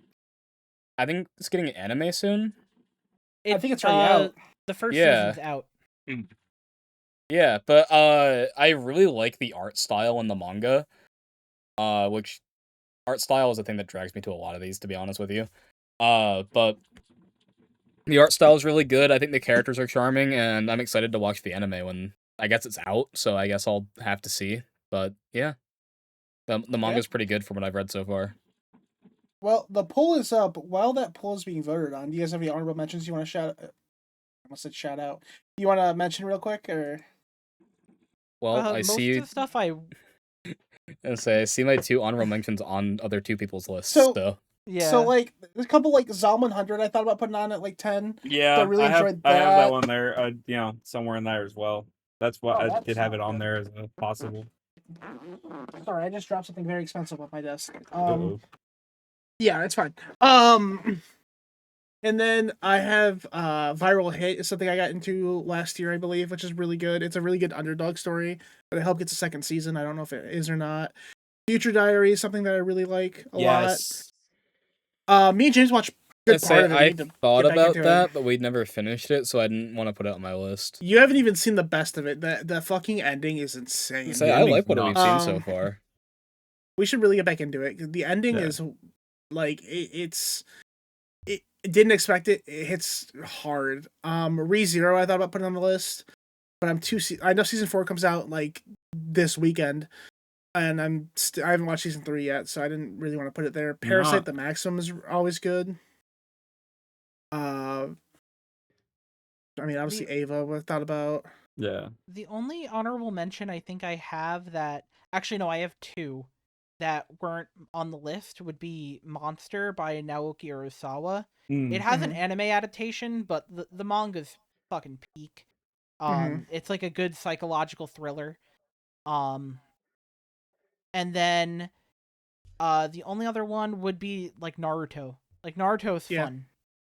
I think it's getting an anime soon. I think it's already out. The first season's out. Yeah, but I really like the art style in the manga. Which art style is the thing that drags me to a lot of these, to be honest with you. But the art style is really good. I think the characters are charming, and I'm excited to watch the anime when I guess it's out. So I guess I'll have to see. But yeah, the manga's pretty good from what I've read so far. Well, the poll is up. While that poll is being voted on, do you guys have any honorable mentions you want to shout? I almost said shout out. You want to mention real quick, or? Well, I see most of the stuff I see my 2 honorable mentions on other 2 people's lists. So yeah. So like there's a couple like Zom 100 I thought about putting on at like 10. Yeah, I really enjoyed that. I have that one there. Somewhere in there as well. That's why I did have it on there as a possible. Sorry, I just dropped something very expensive off my desk. Uh-oh. Yeah, it's fine. And then I have Viral Hit is something I got into last year, I believe, which is really good. It's a really good underdog story, but I hope it gets a second season. I don't know if it is or not. Future Diary is something that I really like a Yes. lot. Me and James watched a good part of it. We I need to thought get back about into that, it. but we never finished it, so I didn't want to put it on my list. You haven't even seen the best of it. The fucking ending is insane. Say, The I like ending's what we've nuts. seen so Um, far. We should really get back into it. The ending Yeah. is like it didn't expect it. It hits hard. ReZero I thought about putting on the list, but I know season 4 comes out like this weekend, and I haven't watched season 3 yet, so I didn't really want to put it there. Parasite the Maximum is always good. I mean, obviously Ava, what I thought about. Yeah. The only honorable mention I think I have that actually no, I have two that weren't on the list would be Monster by Naoki Urasawa. It has an anime adaptation, but the manga's fucking peak. It's like a good psychological thriller. And then the only other one would be like Naruto. Like Naruto's fun.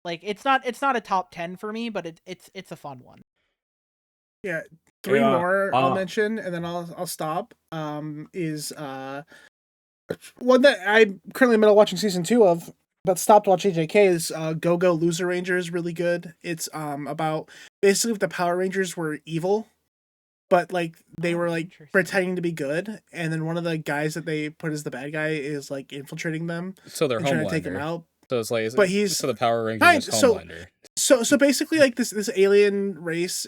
Like it's not a top 10 for me, but it's a fun one. Yeah, three Yeah, more I'll mention, and then I'll stop. Is one that I'm currently in the middle of watching season 2 of, but stopped watching JK is Go Go Loser Ranger is really good. It's about basically if the Power Rangers were evil, but like they were like Interesting. pretending to be good, and then one of the guys that they put as the bad guy is like infiltrating them So they're and trying to take them Homelander. out. So it's like, But he's so the Power Rangers is Homelander. So basically like this alien race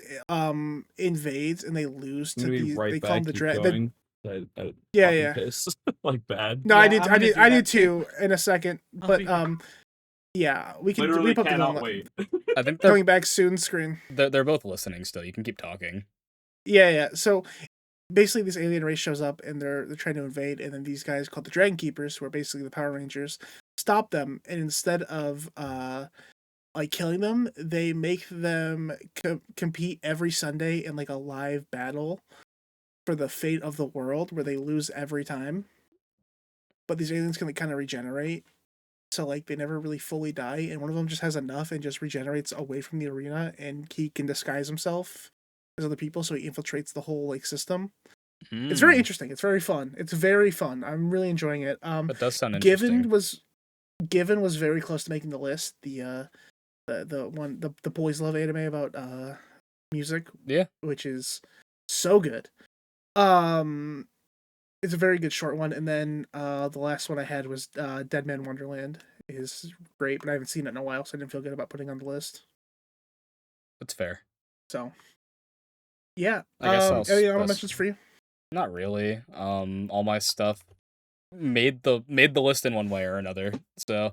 invades and they lose I'm to gonna be these right they back. call them the Keep Dread. going. Yeah, fucking yeah. Piss. Like bad. No, Yeah, I I'm did gonna do I that did too. too in a second. I'll But be back. yeah, we can Literally we put cannot on wait. I think they're coming back soon screen. they're both listening still. You can keep talking. Yeah. So basically this alien race shows up and they're trying to invade, and then these guys called the Dragon Keepers, who are basically the Power Rangers, stop them, and instead of like killing them, they make them compete every Sunday in like a live battle for the fate of the world, where they lose every time. But these aliens can like kind of regenerate, so like they never really fully die, and one of them just has enough and just regenerates away from the arena, and he can disguise himself as other people, so he infiltrates the whole like system. It's very interesting. It's very fun. It's very fun. I'm really enjoying it. That does sound interesting. Given was very close to making the list. The boys love anime about music. Yeah. Which is so good. It's a very good short one, and then the last one I had was Dead Man Wonderland is great, but I haven't seen it in a while, so I didn't feel good about putting it on the list. That's fair. So yeah. I guess any other mentions for you? Not really. All my stuff made the list in one way or another. So